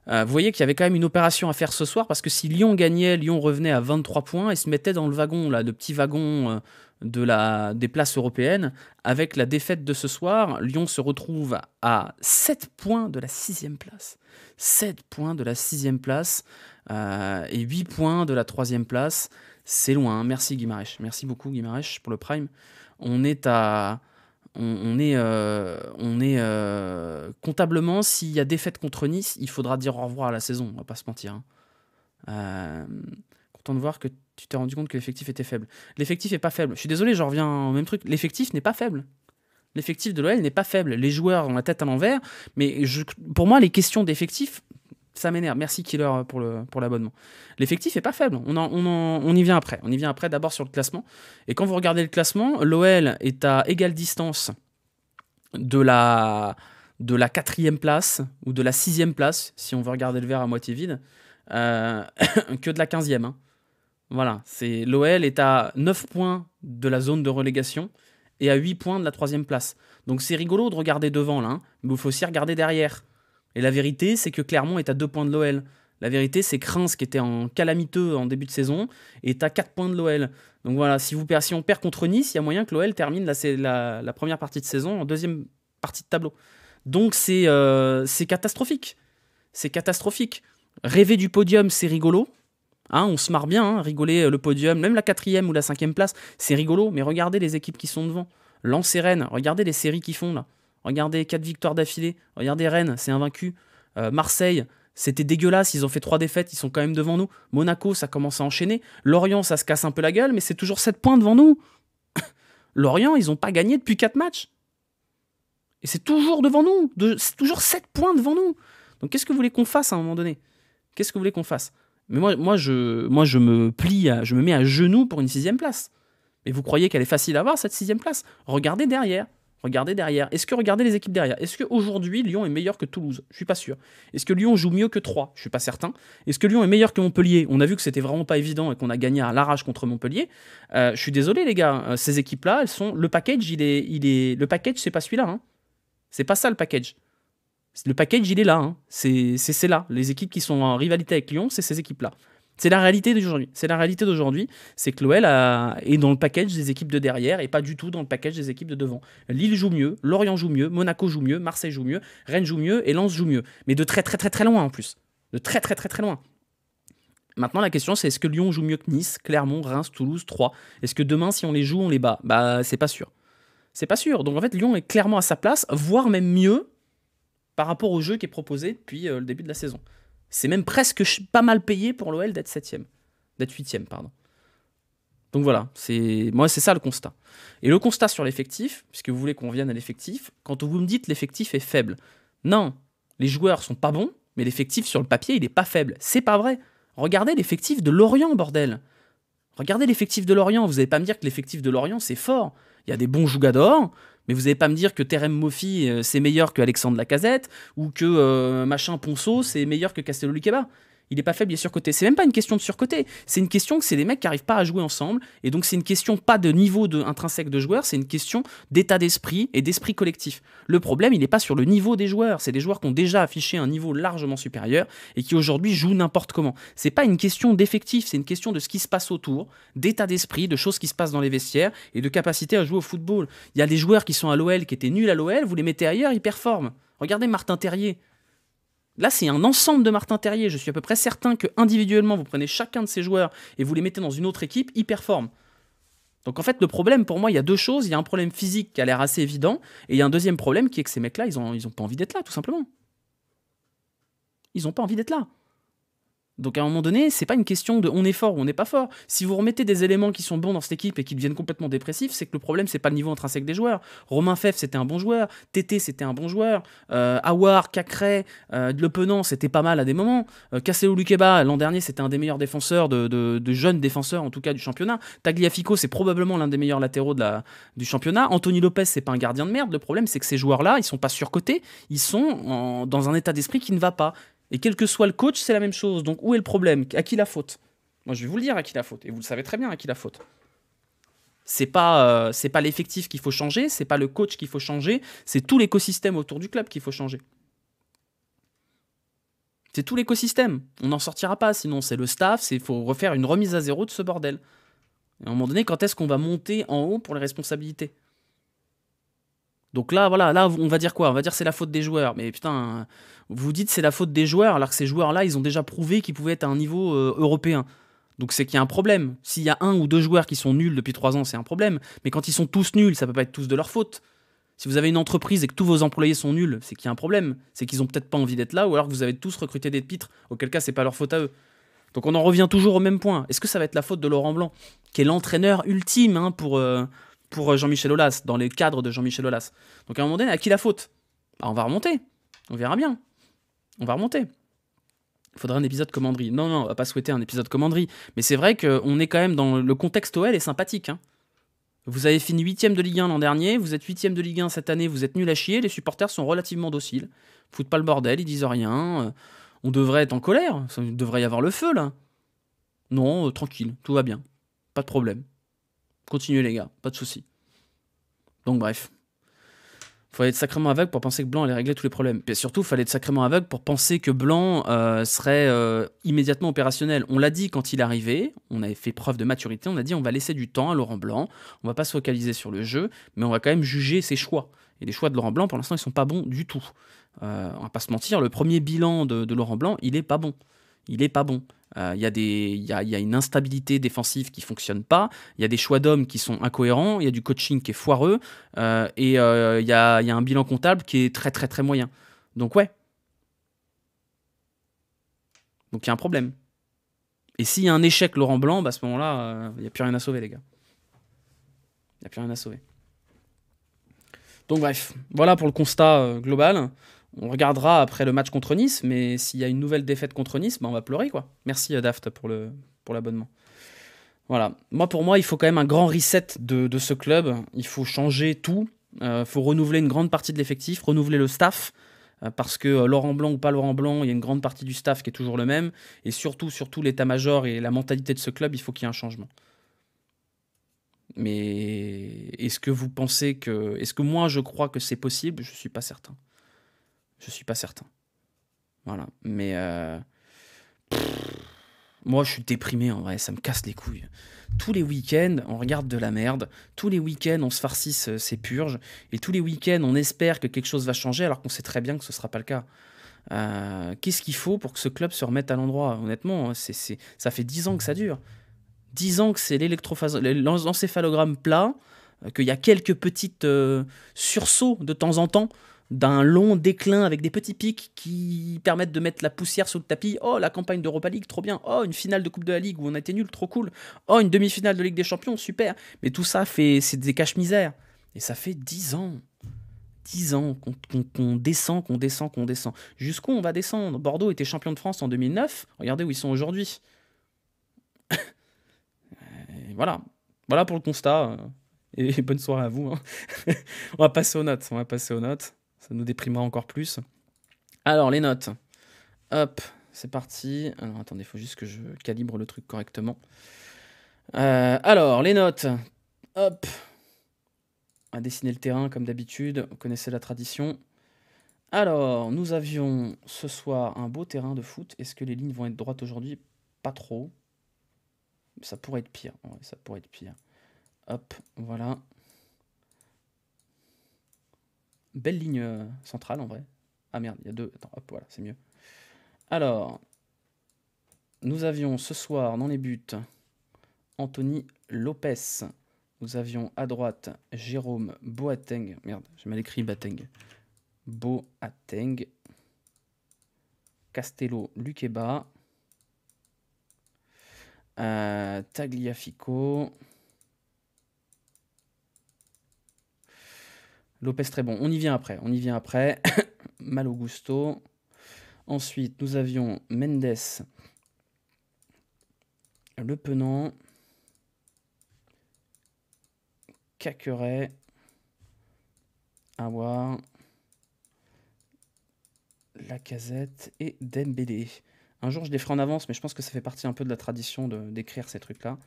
Vous voyez qu'il y avait quand même une opération à faire ce soir, parce que si Lyon gagnait, Lyon revenait à 23 points et se mettait dans le wagon, là, le petit wagon des places européennes. Avec la défaite de ce soir, Lyon se retrouve à 7 points de la 6e place. 7 points de la 6e place et 8 points de la 3e place. C'est loin, merci Guimarães. Merci beaucoup Guimarães pour le prime. On est comptablement, s'il y a défaite contre Nice, il faudra dire au revoir à la saison, on va pas se mentir. Content de voir que tu t'es rendu compte que l'effectif était faible. L'effectif est pas faible. Je suis désolé, j'en reviens au même truc. L'effectif n'est pas faible. L'effectif de l'OL n'est pas faible. Les joueurs ont la tête à l'envers, mais pour moi, les questions d'effectif, ça m'énerve. Merci Killer pour l'abonnement. L'effectif est pas faible. On y vient après. On y vient après, d'abord sur le classement. Et quand vous regardez le classement, l'OL est à égale distance de la 4e place ou de la 6e place, si on veut regarder le verre à moitié vide, que de la 15e. Voilà, l'OL est à 9 points de la zone de relégation et à 8 points de la 3e place. Donc c'est rigolo de regarder devant là, mais il faut aussi regarder derrière. Et la vérité, c'est que Clermont est à 2 points de l'OL. La vérité, c'est que Reims, qui était en calamiteux en début de saison, est à 4 points de l'OL. Donc voilà, si on perd contre Nice, il y a moyen que l'OL termine la première partie de saison en 2e partie de tableau. Donc c'est catastrophique. C'est catastrophique. Rêver du podium, c'est rigolo. On se marre bien, rigoler le podium, même la 4e ou la 5e place, c'est rigolo. Mais regardez les équipes qui sont devant. Lens et Rennes, regardez les séries qu'ils font là. Regardez 4 victoires d'affilée. Regardez Rennes, c'est invaincu. Marseille, c'était dégueulasse. Ils ont fait 3 défaites, ils sont quand même devant nous. Monaco, ça commence à enchaîner. Lorient, ça se casse un peu la gueule, mais c'est toujours 7 points devant nous. Lorient, ils n'ont pas gagné depuis 4 matchs. Et c'est toujours devant nous. C'est toujours 7 points devant nous. Donc qu'est-ce que vous voulez qu'on fasse à un moment donné? Qu'est-ce que vous voulez qu'on fasse? Mais moi, je me plie, je me mets à genoux pour une 6e place. Et vous croyez qu'elle est facile à avoir, cette 6e place? Regardez derrière. Regardez derrière. Regardez les équipes derrière. Est-ce qu'aujourd'hui, Lyon est meilleur que Toulouse? Je suis pas sûr. Est-ce que Lyon joue mieux que Troyes? Je suis pas certain. Est-ce que Lyon est meilleur que Montpellier? On a vu que c'était vraiment pas évident et qu'on a gagné à l'arrache contre Montpellier. Je suis désolé, les gars. Ces équipes-là, elles sont. Le package, le package, c'est pas celui-là. Hein. C'est pas ça le package. Le package, il est là. Hein. C'est là. Les équipes qui sont en rivalité avec Lyon, c'est ces équipes-là. C'est la réalité d'aujourd'hui. C'est la réalité d'aujourd'hui, c'est que l'OL est dans le package des équipes de derrière et pas du tout dans le package des équipes de devant. Lille joue mieux, Lorient joue mieux, Monaco joue mieux, Marseille joue mieux, Rennes joue mieux et Lens joue mieux. Mais de très très très très loin en plus. De très très très très loin. Maintenant, la question, c'est est-ce que Lyon joue mieux que Nice, Clermont, Reims, Toulouse, Troyes? Est-ce que demain, si on les joue, on les bat? Bah, c'est pas sûr. C'est pas sûr. Donc en fait, Lyon est clairement à sa place, voire même mieux par rapport au jeu qui est proposé depuis le début de la saison. C'est même presque pas mal payé pour l'OL d'être 7e. D'être 8e, pardon. Donc voilà, moi c'est ça le constat. Et le constat sur l'effectif, puisque vous voulez qu'on vienne à l'effectif, quand vous me dites l'effectif est faible, non, les joueurs sont pas bons, mais l'effectif sur le papier il est pas faible. C'est pas vrai. Regardez l'effectif de Lorient, bordel. Regardez l'effectif de Lorient, vous n'allez pas me dire que l'effectif de Lorient c'est fort. Il y a des bons jougadors, mais vous n'allez pas me dire que Terem Moffi c'est meilleur que Alexandre Lacazette ou que machin Ponceau c'est meilleur que Castello Luqueba. Il est pas faible, il est surcoté. C'est même pas une question de surcoté. C'est une question que c'est des mecs qui arrivent pas à jouer ensemble. Et donc c'est une question pas de niveau intrinsèque de joueurs, c'est une question d'état d'esprit et d'esprit collectif. Le problème, il n'est pas sur le niveau des joueurs. C'est des joueurs qui ont déjà affiché un niveau largement supérieur et qui aujourd'hui jouent n'importe comment. C'est pas une question d'effectif, c'est une question de ce qui se passe autour, d'état d'esprit, de choses qui se passent dans les vestiaires et de capacité à jouer au football. Il y a des joueurs qui sont à l'OL, qui étaient nuls à l'OL, vous les mettez ailleurs, ils performent. Regardez Martin Terrier. Là, c'est un ensemble de Martin Terrier. Je suis à peu près certain que individuellement, vous prenez chacun de ces joueurs et vous les mettez dans une autre équipe, ils performent. Donc en fait, le problème pour moi, il y a deux choses. Il y a un problème physique qui a l'air assez évident et il y a un deuxième problème qui est que ces mecs-là, ils ont pas envie d'être là, tout simplement. Ils n'ont pas envie d'être là. Donc à un moment donné, c'est pas une question de on est fort ou on n'est pas fort. Si vous remettez des éléments qui sont bons dans cette équipe et qui deviennent complètement dépressifs, c'est que le problème c'est pas le niveau intrinsèque des joueurs. Romain Fèvre c'était un bon joueur, Tété c'était un bon joueur, Aouar, Cacré, Le Penant c'était pas mal à des moments, Castello Luqueba l'an dernier c'était un des meilleurs défenseurs de jeunes défenseurs en tout cas du championnat. Tagliafico c'est probablement l'un des meilleurs latéraux du championnat. Anthony Lopez c'est pas un gardien de merde. Le problème c'est que ces joueurs-là ils sont pas surcotés, ils sont dans un état d'esprit qui ne va pas. Et quel que soit le coach, c'est la même chose. Donc où est le problème? À qui la faute? Moi, je vais vous le dire à qui la faute. Et vous le savez très bien à qui la faute. C'est pas l'effectif qu'il faut changer, c'est pas le coach qu'il faut changer, c'est tout l'écosystème autour du club qu'il faut changer. C'est tout l'écosystème. On n'en sortira pas, sinon c'est le staff, il faut refaire une remise à zéro de ce bordel. Et à un moment donné, quand est-ce qu'on va monter en haut pour les responsabilités? Donc là, voilà, là, on va dire quoi? On va dire c'est la faute des joueurs. Mais putain, vous dites c'est la faute des joueurs, alors que ces joueurs-là, ils ont déjà prouvé qu'ils pouvaient être à un niveau européen. Donc c'est qu'il y a un problème. S'il y a un ou deux joueurs qui sont nuls depuis 3 ans, c'est un problème. Mais quand ils sont tous nuls, ça peut pas être tous de leur faute. Si vous avez une entreprise et que tous vos employés sont nuls, c'est qu'il y a un problème. C'est qu'ils ont peut-être pas envie d'être là, ou alors que vous avez tous recruté des pitres, auquel cas c'est pas leur faute à eux. Donc on en revient toujours au même point. Est-ce que ça va être la faute de Laurent Blanc, qui est l'entraîneur ultime hein, pour Jean-Michel Aulas, dans les cadres de Jean-Michel Aulas? Donc à un moment donné, à qui la faute? Bah, on va remonter. On verra bien. On va remonter. Il faudrait un épisode commanderie. Non, on va pas souhaiter un épisode commanderie. Mais c'est vrai qu'on est quand même dans le contexte OL est sympathique. Hein. Vous avez fini 8ème de Ligue 1 l'an dernier, vous êtes 8ème de Ligue 1 cette année, vous êtes nul à chier, les supporters sont relativement dociles. Ils foutent pas le bordel, ils disent rien. On devrait être en colère, il devrait y avoir le feu là. Non, tranquille, tout va bien. Pas de problème. Continuez les gars, pas de soucis. Donc bref. Fallait être sacrément aveugle pour penser que Blanc allait régler tous les problèmes. Et surtout, fallait être sacrément aveugle pour penser que Blanc serait immédiatement opérationnel. On l'a dit quand il est arrivé, on avait fait preuve de maturité, on a dit on va laisser du temps à Laurent Blanc, on va pas se focaliser sur le jeu, mais on va quand même juger ses choix. Et les choix de Laurent Blanc, pour l'instant, ils sont pas bons du tout. On va pas se mentir, le premier bilan de Laurent Blanc, il est pas bon. Il est pas bon. Il y a une instabilité défensive qui fonctionne pas, il y a des choix d'hommes qui sont incohérents, il y a du coaching qui est foireux, et il y a un bilan comptable qui est très très très moyen. Donc ouais. Donc il y a un problème. Et s'il y a un échec Laurent Blanc, bah, à ce moment-là, il n'y a plus rien à sauver les gars. Il n'y a plus rien à sauver. Donc bref, voilà pour le constat global. On regardera après le match contre Nice, mais s'il y a une nouvelle défaite contre Nice, on va pleurer, quoi. Merci Daft pour l'abonnement. Voilà. Pour moi, il faut quand même un grand reset de ce club. Il faut changer tout. Il faut renouveler une grande partie de l'effectif, renouveler le staff. Parce que Laurent Blanc ou pas Laurent Blanc, il y a une grande partie du staff qui est toujours le même. Et surtout l'état-major et la mentalité de ce club, il faut qu'il y ait un changement. Mais est-ce que vous pensez que... Est-ce que moi, je crois que c'est possible? Je suis pas certain. Je suis pas certain. Voilà. Mais... Moi, je suis déprimé, en vrai. Ça me casse les couilles. Tous les week-ends, on regarde de la merde. Tous les week-ends, on se farcisse ces purges. Et tous les week-ends, on espère que quelque chose va changer, alors qu'on sait très bien que ce sera pas le cas. Qu'est-ce qu'il faut pour que ce club se remette à l'endroit? Honnêtement, ça fait 10 ans que ça dure. 10 ans que c'est l'encéphalogramme plat, qu'il y a quelques petites sursauts de temps en temps, d'un long déclin avec des petits pics qui permettent de mettre la poussière sous le tapis. Oh, la campagne d'Europa League, trop bien. Oh, une finale de Coupe de la Ligue où on a été nul, trop cool. Oh, une demi-finale de Ligue des Champions, super. Mais tout ça, c'est des caches-misères. Et ça fait 10 ans. 10 ans qu'on descend, qu'on descend, qu'on descend. Jusqu'où on va descendre? Bordeaux était champion de France en 2009. Regardez où ils sont aujourd'hui. Voilà. Voilà pour le constat. Et bonne soirée à vous. Hein. On va passer aux notes. Ça nous déprimera encore plus. Alors, les notes. Hop, c'est parti. Alors, attendez, il faut juste que je calibre le truc correctement. Alors, les notes. Hop. On va dessiner le terrain comme d'habitude. Vous connaissez la tradition. Alors, nous avions ce soir un beau terrain de foot. Est-ce que les lignes vont être droites aujourd'hui? Pas trop. Ça pourrait être pire. Ouais, ça pourrait être pire. Hop, voilà. Belle ligne centrale en vrai. Ah merde, il y a deux. Attends, hop, voilà, c'est mieux. Alors, nous avions ce soir dans les buts Anthony Lopez. Nous avions à droite Jérôme Boateng. Merde, j'ai mal écrit Boateng. Boateng. Castello Luqueba. Tagliafico. Lopez très bon. On y vient après. Malo Gusto. Ensuite, nous avions Mendes. Le Penant. Caqueret. Aouar. Lacazette et Dembélé. Un jour, je les ferai en avance, mais je pense que ça fait partie un peu de la tradition d'écrire ces trucs-là.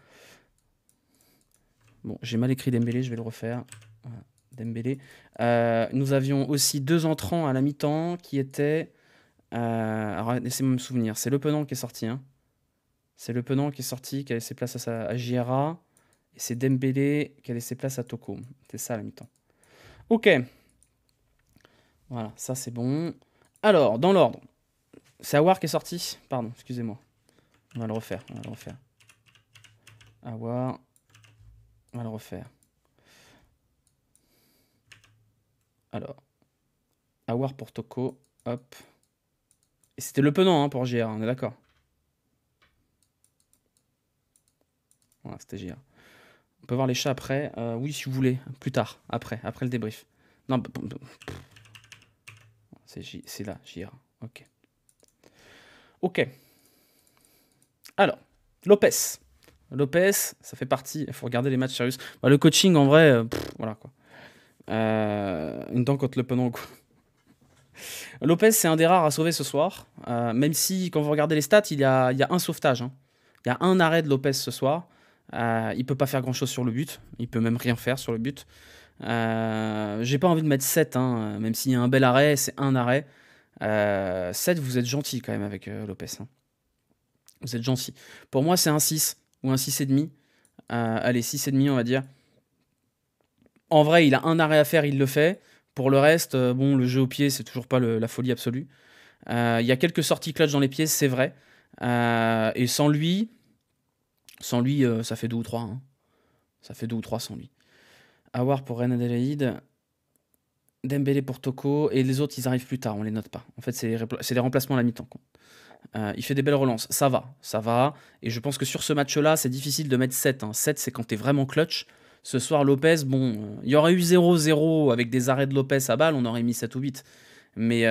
Bon, j'ai mal écrit Dembélé, je vais le refaire. Voilà, Dembélé. Nous avions aussi deux entrants à la mi-temps qui étaient... alors, laissez-moi me souvenir. C'est Le Penant qui est sorti. Hein. C'est Le Penant qui est sorti, qui a laissé place à Giera. Et c'est Dembélé qui a laissé place à Toko. C'est ça à la mi-temps. Ok. Voilà, ça c'est bon. Alors, dans l'ordre. C'est Aouar qui est sorti. Pardon, excusez-moi. On va le refaire. Aouar. On va le refaire. Alors. Aouar pour Toko. Hop. Et c'était Le Penant pour JR, on est d'accord. Voilà, c'était JR. On peut voir les chats après. Oui, si vous voulez. Plus tard. Après le débrief. Non, c'est là, JR. Ok. Alors, Lopez, ça fait partie. Il faut regarder les matchs sérieux. Le coaching, en vrai, voilà quoi. Une dent contre Le Penant, quoi. Lopez, c'est un des rares à sauver ce soir. Même si, quand vous regardez les stats, il y a un sauvetage. Hein. Il y a un arrêt de Lopez ce soir. Il peut pas faire grand chose sur le but. Il peut même rien faire sur le but. J'ai pas envie de mettre 7, hein, même s'il y a un bel arrêt, c'est un arrêt. 7, vous êtes gentil quand même avec Lopez. Hein. Vous êtes gentil. Pour moi, c'est un 6 ou un 6,5. Allez, 6,5, on va dire. En vrai, il a un arrêt à faire, il le fait. Pour le reste, bon, le jeu au pied, c'est toujours pas la folie absolue. Il y a quelques sorties clutch dans les pieds, c'est vrai. Et sans lui, ça fait 2 ou 3. Hein. Ça fait 2 ou 3 sans lui. Aouar pour Reine Adélaïde. Dembélé pour Toko. Et les autres, ils arrivent plus tard, on les note pas. En fait, c'est les remplacements à la mi-temps. Il fait des belles relances. Ça va. Et je pense que sur ce match-là, c'est difficile de mettre 7. Hein. 7, c'est quand t'es vraiment clutch. Ce soir, Lopez, bon, il y aurait eu 0-0 avec des arrêts de Lopez à balle, on aurait mis 7 ou 8. Mais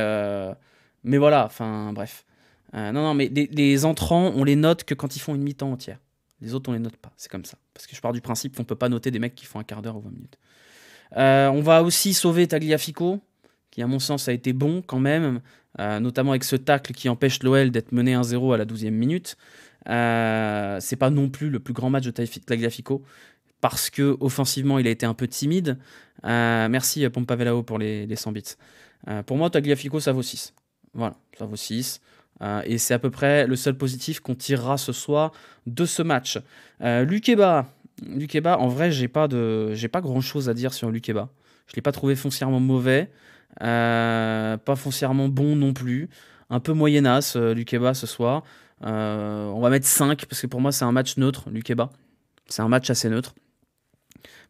voilà, enfin bref. Non, mais les entrants, on les note que quand ils font une mi-temps entière. Les autres, on les note pas. C'est comme ça. Parce que je pars du principe qu'on peut pas noter des mecs qui font un quart d'heure ou 20 minutes. On va aussi sauver Tagliafico, qui à mon sens a été bon quand même, notamment avec ce tacle qui empêche l'OL d'être mené 1-0 à la 12e minute. C'est pas non plus le plus grand match de Tagliafico, parce que offensivement il a été un peu timide. Merci Pompavelao pour les 100 bits. Pour moi, Tagliafico, ça vaut 6. Voilà, ça vaut 6. Et c'est à peu près le seul positif qu'on tirera ce soir de ce match. Lukeba, en vrai, j'ai pas grand chose à dire sur Lukeba. Je l'ai pas trouvé foncièrement mauvais, pas foncièrement bon non plus. Un peu moyennasse, Lukeba ce soir. On va mettre 5 parce que pour moi, c'est un match neutre, Lukeba. C'est un match assez neutre.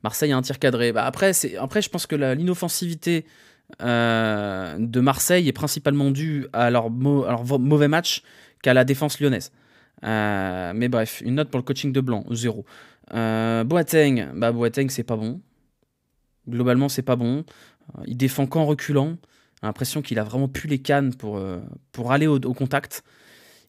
Marseille a un tir cadré. Après, je pense que l'inoffensivité de Marseille est principalement due à leur mauvais match qu'à la défense lyonnaise. Mais bref, une note pour le coaching de Blanc, 0. Boateng, c'est pas bon. Globalement, c'est pas bon. Il défend qu'en reculant. J'ai l'impression qu'il a vraiment pu les cannes pour aller au contact.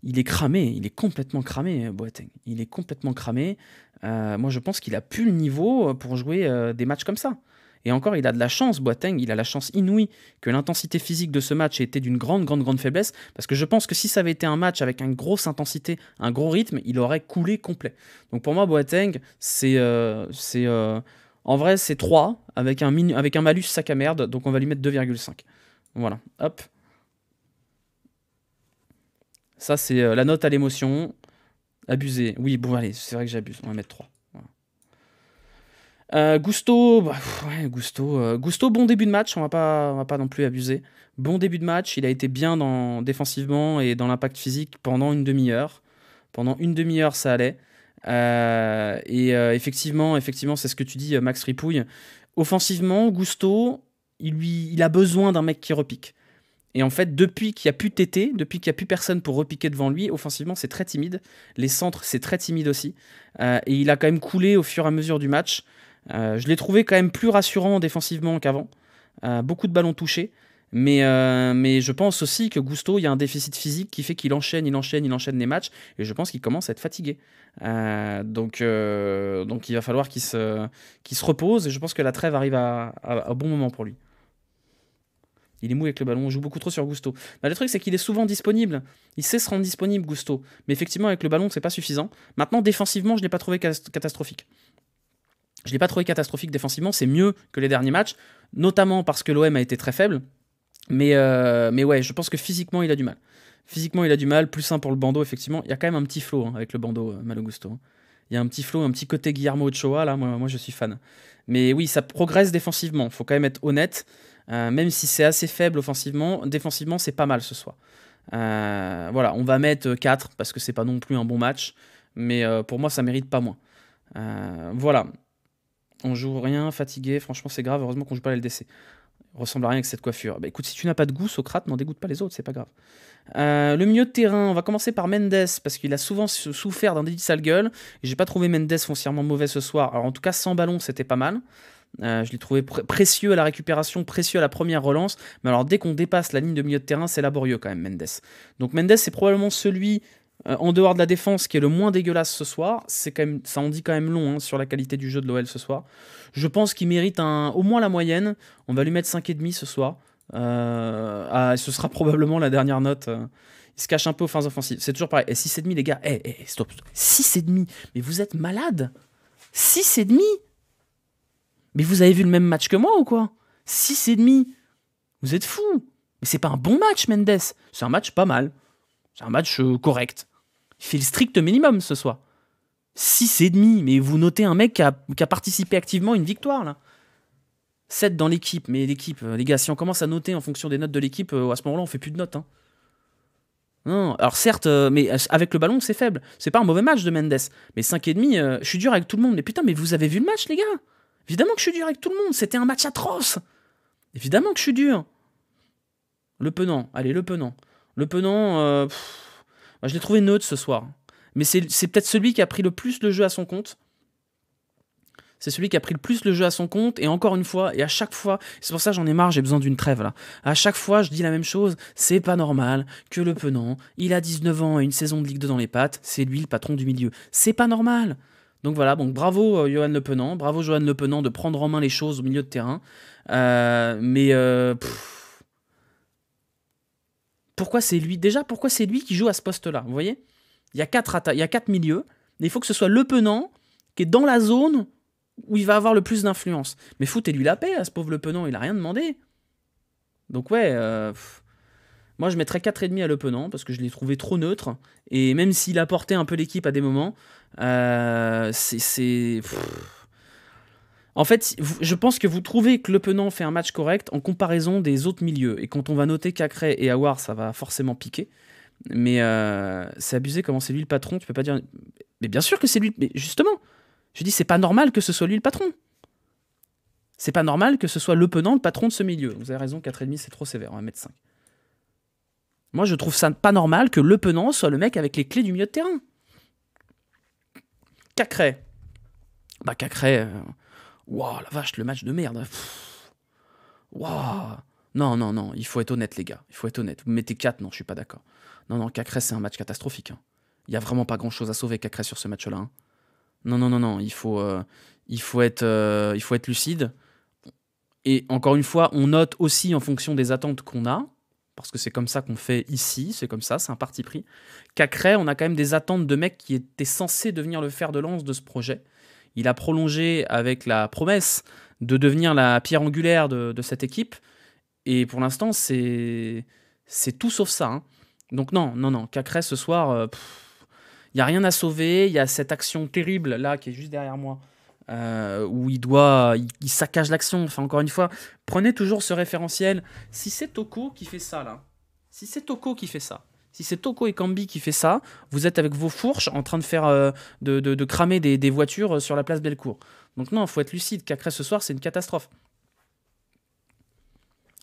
Il est cramé, il est complètement cramé, Boateng. Il est complètement cramé. Moi, je pense qu'il a plus le niveau pour jouer des matchs comme ça. Et encore, il a de la chance, Boateng, il a la chance inouïe que l'intensité physique de ce match ait été d'une grande faiblesse, parce que je pense que si ça avait été un match avec une grosse intensité, un gros rythme, il aurait coulé complet. Donc pour moi, Boateng, en vrai, c'est 3, avec un malus sac à merde, donc on va lui mettre 2,5. Voilà, hop. Ça, c'est la note à l'émotion. Abusé. Oui, bon, allez, c'est vrai que j'abuse, on va mettre 3. Gusto, Gusto, bon début de match, on va pas non plus abuser. Bon début de match, il a été bien défensivement et dans l'impact physique pendant une demi-heure. Pendant une demi-heure, ça allait. Effectivement, c'est ce que tu dis, Max Ripouille. Offensivement, Gusto, il a besoin d'un mec qui repique. Et en fait, depuis qu'il n'y a plus Tété, depuis qu'il n'y a plus personne pour repiquer devant lui, offensivement, c'est très timide. Les centres, c'est très timide aussi. Et il a quand même coulé au fur et à mesure du match. Je l'ai trouvé quand même plus rassurant défensivement qu'avant. Beaucoup de ballons touchés. Mais je pense aussi que Gusto, il y a un déficit physique qui fait qu'il enchaîne les matchs. Et je pense qu'il commence à être fatigué. Donc il va falloir qu'il se repose. Et je pense que la trêve arrive à bon moment pour lui. Il est mou avec le ballon, on joue beaucoup trop sur Gusto. Le truc, c'est qu'il est souvent disponible. Il sait se rendre disponible, Gusto. Mais effectivement, avec le ballon, c'est pas suffisant. Maintenant, défensivement, je l'ai pas trouvé catastrophique. Je l'ai pas trouvé catastrophique défensivement. C'est mieux que les derniers matchs, notamment parce que l'OM a été très faible. Mais ouais, je pense que physiquement, il a du mal. Physiquement, il a du mal. Plus 1 pour le bandeau, effectivement. Il y a quand même un petit flow avec le bandeau, Malo Gusto. Il y a un petit flow, un petit côté Guillermo Ochoa, là. Moi, je suis fan. Mais oui, ça progresse défensivement. Faut quand même être honnête. Même si c'est assez faible offensivement, défensivement, c'est pas mal ce soir. Voilà, on va mettre 4 parce que c'est pas non plus un bon match. Mais pour moi, ça mérite pas moins. Voilà. On joue rien, fatigué. Franchement, c'est grave. Heureusement qu'on joue pas la LDC. Ressemble à rien avec cette coiffure. Bah écoute, si tu n'as pas de goût, Socrate, n'en dégoûte pas les autres, c'est pas grave. Le milieu de terrain, on va commencer par Mendes, parce qu'il a souvent souffert d'un délit de sale gueule. Et j'ai pas trouvé Mendes foncièrement mauvais ce soir. Alors en tout cas, sans ballon, c'était pas mal. Je l'ai trouvé précieux à la récupération, précieux à la première relance. Mais alors dès qu'on dépasse la ligne de milieu de terrain, c'est laborieux quand même, Mendes. Donc Mendes, c'est probablement celui en dehors de la défense qui est le moins dégueulasse ce soir. C'est quand même, ça en dit quand même long sur la qualité du jeu de l'OL ce soir. Je pense qu'il mérite au moins la moyenne. On va lui mettre 5,5 ce soir. Ce sera probablement la dernière note. Il se cache un peu aux fins offensives. C'est toujours pareil. Et 6,5 les gars. Stop. 6,5. Mais vous êtes malade. 6,5. Mais vous avez vu le même match que moi ou quoi? 6,5. Vous êtes fous. Mais c'est pas un bon match, Mendes. C'est un match pas mal. C'est un match correct. Il fait le strict minimum ce soir. 6,5. Mais vous notez un mec qui a participé activement à une victoire, là. 7 dans l'équipe. Mais l'équipe, les gars, si on commence à noter en fonction des notes de l'équipe, à ce moment-là, on fait plus de notes. Hein. Non, alors certes, mais avec le ballon, c'est faible. C'est pas un mauvais match de Mendes. Mais 5,5, je suis dur avec tout le monde. Mais putain, mais vous avez vu le match, les gars? Évidemment que je suis dur avec tout le monde, c'était un match atroce. Évidemment que je suis dur. Le Penant, allez, le Penant. Le Penant, je l'ai trouvé neutre ce soir. Mais c'est peut-être celui qui a pris le plus le jeu à son compte. C'est celui qui a pris le plus le jeu à son compte, et encore une fois, et à chaque fois, c'est pour ça que j'en ai marre, j'ai besoin d'une trêve là. À chaque fois, je dis la même chose, c'est pas normal que Le Penant, il a 19 ans et une saison de Ligue 2 dans les pattes, c'est lui le patron du milieu. C'est pas normal. Donc voilà, donc bravo Johan Le Penant, bravo Johan Le Penant de prendre en main les choses au milieu de terrain. Pourquoi c'est lui? Déjà, pourquoi c'est lui qui joue à ce poste-là? Vous voyez? Il y a 4 milieux, mais il faut que ce soit Le Penant qui est dans la zone où il va avoir le plus d'influence. Mais foutez-lui la paix à ce pauvre Le Penant, il a rien demandé. Donc ouais, moi je mettrais 4,5 à Le Penant, parce que je l'ai trouvé trop neutre, et même s'il a porté un peu l'équipe à des moments, en fait, je pense que vous trouvez que Le Penant fait un match correct en comparaison des autres milieux, et quand on va noter Cacré et Aouar, ça va forcément piquer, mais c'est abusé comment c'est lui le patron, tu peux pas dire... Mais bien sûr que c'est lui, mais justement, je dis c'est pas normal que ce soit lui le patron. C'est pas normal que ce soit Le Penant le patron de ce milieu. Vous avez raison, 4,5 c'est trop sévère, on va mettre 5. Moi je trouve ça pas normal que Le Penant soit le mec avec les clés du milieu de terrain. Cacré. Bah Cacré... Waouh, la vache, le match de merde. Waouh. Non, non, non, il faut être honnête les gars, il faut être honnête. Vous mettez 4, non, je suis pas d'accord. Non, non, Cacré c'est un match catastrophique. Hein. Il y a vraiment pas grand chose à sauver Cacré sur ce match-là. Hein. Non, non, non, non, il faut être lucide. Et encore une fois, on note aussi en fonction des attentes qu'on a, parce que c'est comme ça qu'on fait ici, c'est comme ça, c'est un parti pris. Cacré, on a quand même des attentes de mecs qui étaient censés devenir le fer de lance de ce projet. Il a prolongé avec la promesse de devenir la pierre angulaire de cette équipe. Et pour l'instant, c'est tout sauf ça. Hein. Donc non, non, non, Cacré ce soir... il n'y a rien à sauver, il y a cette action terrible là qui est juste derrière moi, où il saccage l'action. Enfin, encore une fois, prenez toujours ce référentiel. Si c'est Toko qui fait ça là, si c'est Toko et Cambi qui fait ça, vous êtes avec vos fourches en train de faire de cramer des voitures sur la place Bellecour. Donc non, il faut être lucide. Cacré ce soir, c'est une catastrophe.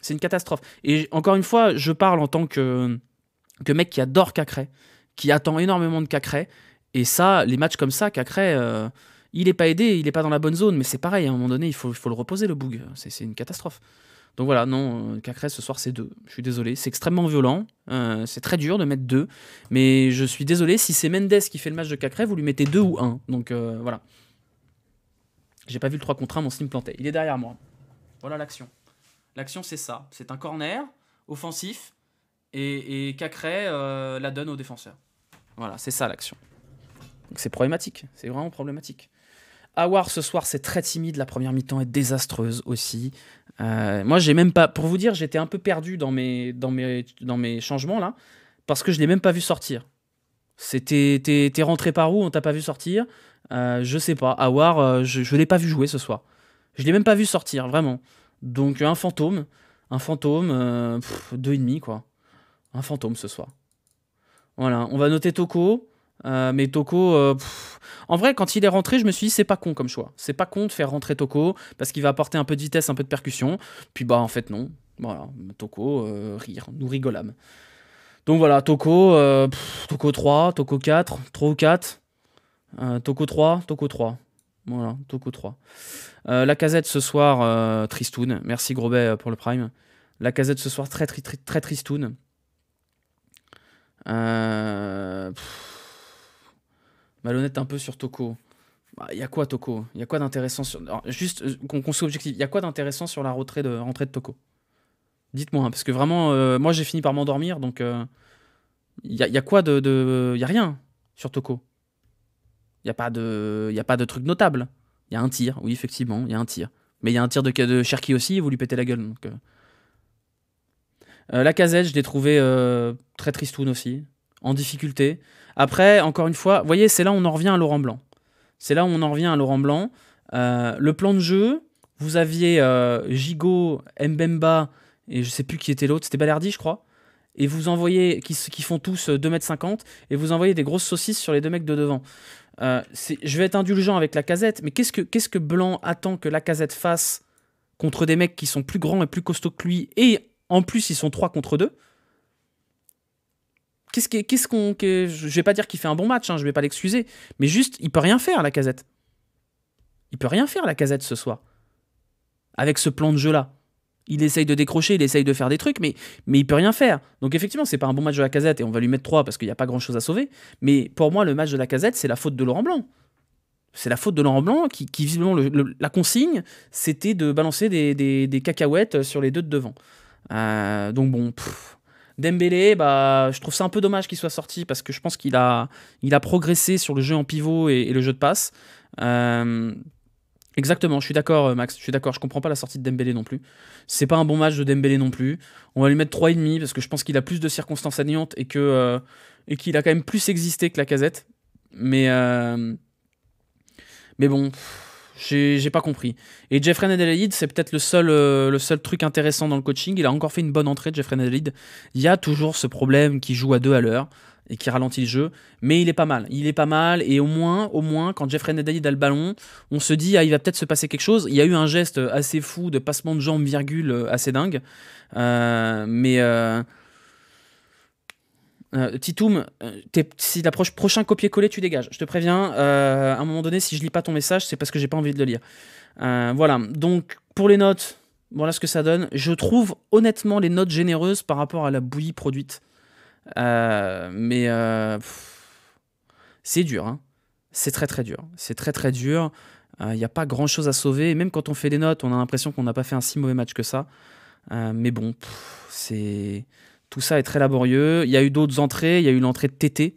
C'est une catastrophe. Et encore une fois, je parle en tant que mec qui adore Cacré, qui attend énormément de Cacré. Et ça, les matchs comme ça, Cacré, il est pas aidé, il est pas dans la bonne zone, mais c'est pareil, à un moment donné, il faut le reposer, le boug. C'est une catastrophe. Donc voilà, non, Cacré, ce soir, c'est 2. Je suis désolé, c'est extrêmement violent. C'est très dur de mettre 2. Mais je suis désolé, si c'est Mendes qui fait le match de Cacré, vous lui mettez 2 ou 1. Donc voilà. J'ai pas vu le 3 contre 1, mon slime planté. Il est derrière moi. Voilà l'action. L'action, c'est ça. C'est un corner offensif. Et Cacré la donne au défenseur. Voilà, c'est ça l'action. Donc c'est problématique, c'est vraiment problématique. Aouar ce soir c'est très timide, la première mi-temps est désastreuse aussi. Moi j'ai même pas, pour vous dire, j'étais un peu perdu dans mes changements là, parce que je l'ai même pas vu sortir. T'es rentré par où, on t'a pas vu sortir, je sais pas. Aouar, je l'ai pas vu jouer ce soir. Je l'ai même pas vu sortir, vraiment. Donc un fantôme, 2,5 quoi. Un fantôme ce soir. Voilà, on va noter Toko. Mais Toko, en vrai, quand il est rentré, je me suis dit, c'est pas con comme choix. C'est pas con de faire rentrer Toko, parce qu'il va apporter un peu de vitesse, un peu de percussion. Puis bah, en fait, non. Voilà, Toko, nous rigolâmes. Donc voilà, Toko 3, Toko 4, 3 ou 4. Toko 3, Toko 3. Voilà, Toko 3. Lacazette ce soir, tristoun. Merci Grobet pour le prime. Lacazette ce soir, très tristoun. Malhonnête un peu sur Toko. Il y a quoi Toko? Il y a quoi d'intéressant sur... Alors, juste qu'on soit objectif, il y a quoi d'intéressant sur la rentrée de Toko? Dites-moi, hein, parce que vraiment, moi j'ai fini par m'endormir, donc il y a quoi de... Il y a rien sur Toko. Il y a pas de truc notable. Il y a un tir, oui effectivement, il y a un tir. Mais il y a un tir de Cherki aussi, et vous lui pétez la gueule. Donc, Lacazette, je l'ai trouvé très tristoun aussi, en difficulté. Après, encore une fois, vous voyez, c'est là où on en revient à Laurent Blanc. Le plan de jeu, vous aviez Gigot, Mbemba, et je sais plus qui était l'autre, c'était Balerdi, je crois. Et vous envoyez, qui font tous 2,50 m, et vous envoyez des grosses saucisses sur les deux mecs de devant. Je vais être indulgent avec Lacazette, mais qu'est-ce que Blanc attend que Lacazette fasse contre des mecs qui sont plus grands et plus costauds que lui, et en plus ils sont 3 contre 2? Je vais pas dire qu'il fait un bon match, hein, je vais pas l'excuser, mais juste, il peut rien faire, Lacazette. Il peut rien faire, Lacazette, ce soir. Avec ce plan de jeu-là. Il essaye de décrocher, il essaye de faire des trucs, mais il peut rien faire. Donc effectivement, c'est pas un bon match de Lacazette et on va lui mettre 3 parce qu'il n'y a pas grand-chose à sauver. Mais pour moi, le match de Lacazette, c'est la faute de Laurent Blanc. C'est la faute de Laurent Blanc qui visiblement, la consigne, c'était de balancer des cacahuètes sur les deux de devant. Donc bon, Dembélé, bah, je trouve ça un peu dommage qu'il soit sorti parce que je pense qu'il a progressé sur le jeu en pivot et le jeu de passe. Exactement, je suis d'accord, Max, je suis d'accord, je comprends pas la sortie de Dembélé non plus. C'est pas un bon match de Dembélé non plus. On va lui mettre 3,5 parce que je pense qu'il a plus de circonstances atténuantes et qu'il a quand même plus existé que Lacazette. Mais bon, j'ai pas compris. Et Jeffrey Nedelaide, c'est peut-être le seul truc intéressant dans le coaching. Il a encore fait une bonne entrée, Jeffrey Nedelaide. Il y a toujours ce problème qui joue à 2 à l'heure et qui ralentit le jeu, mais il est pas mal. Il est pas mal, et au moins, quand Jeffrey Nedelaide a le ballon, on se dit, il va peut-être se passer quelque chose. Il y a eu un geste assez fou de passement de jambes, virgule, assez dingue. Titoum, si l'approche prochain copier-coller, tu dégages. Je te préviens, à un moment donné, si je lis pas ton message, c'est parce que j'ai pas envie de le lire. Voilà, donc pour les notes, voilà ce que ça donne. Je trouve honnêtement les notes généreuses par rapport à la bouillie produite. C'est dur, hein. C'est très très dur. C'est très très dur. Il n'y a pas grand chose à sauver. Et même quand on fait des notes, on a l'impression qu'on n'a pas fait un si mauvais match que ça. Mais bon, tout ça est très laborieux. Il y a eu d'autres entrées. Il y a eu l'entrée de Tété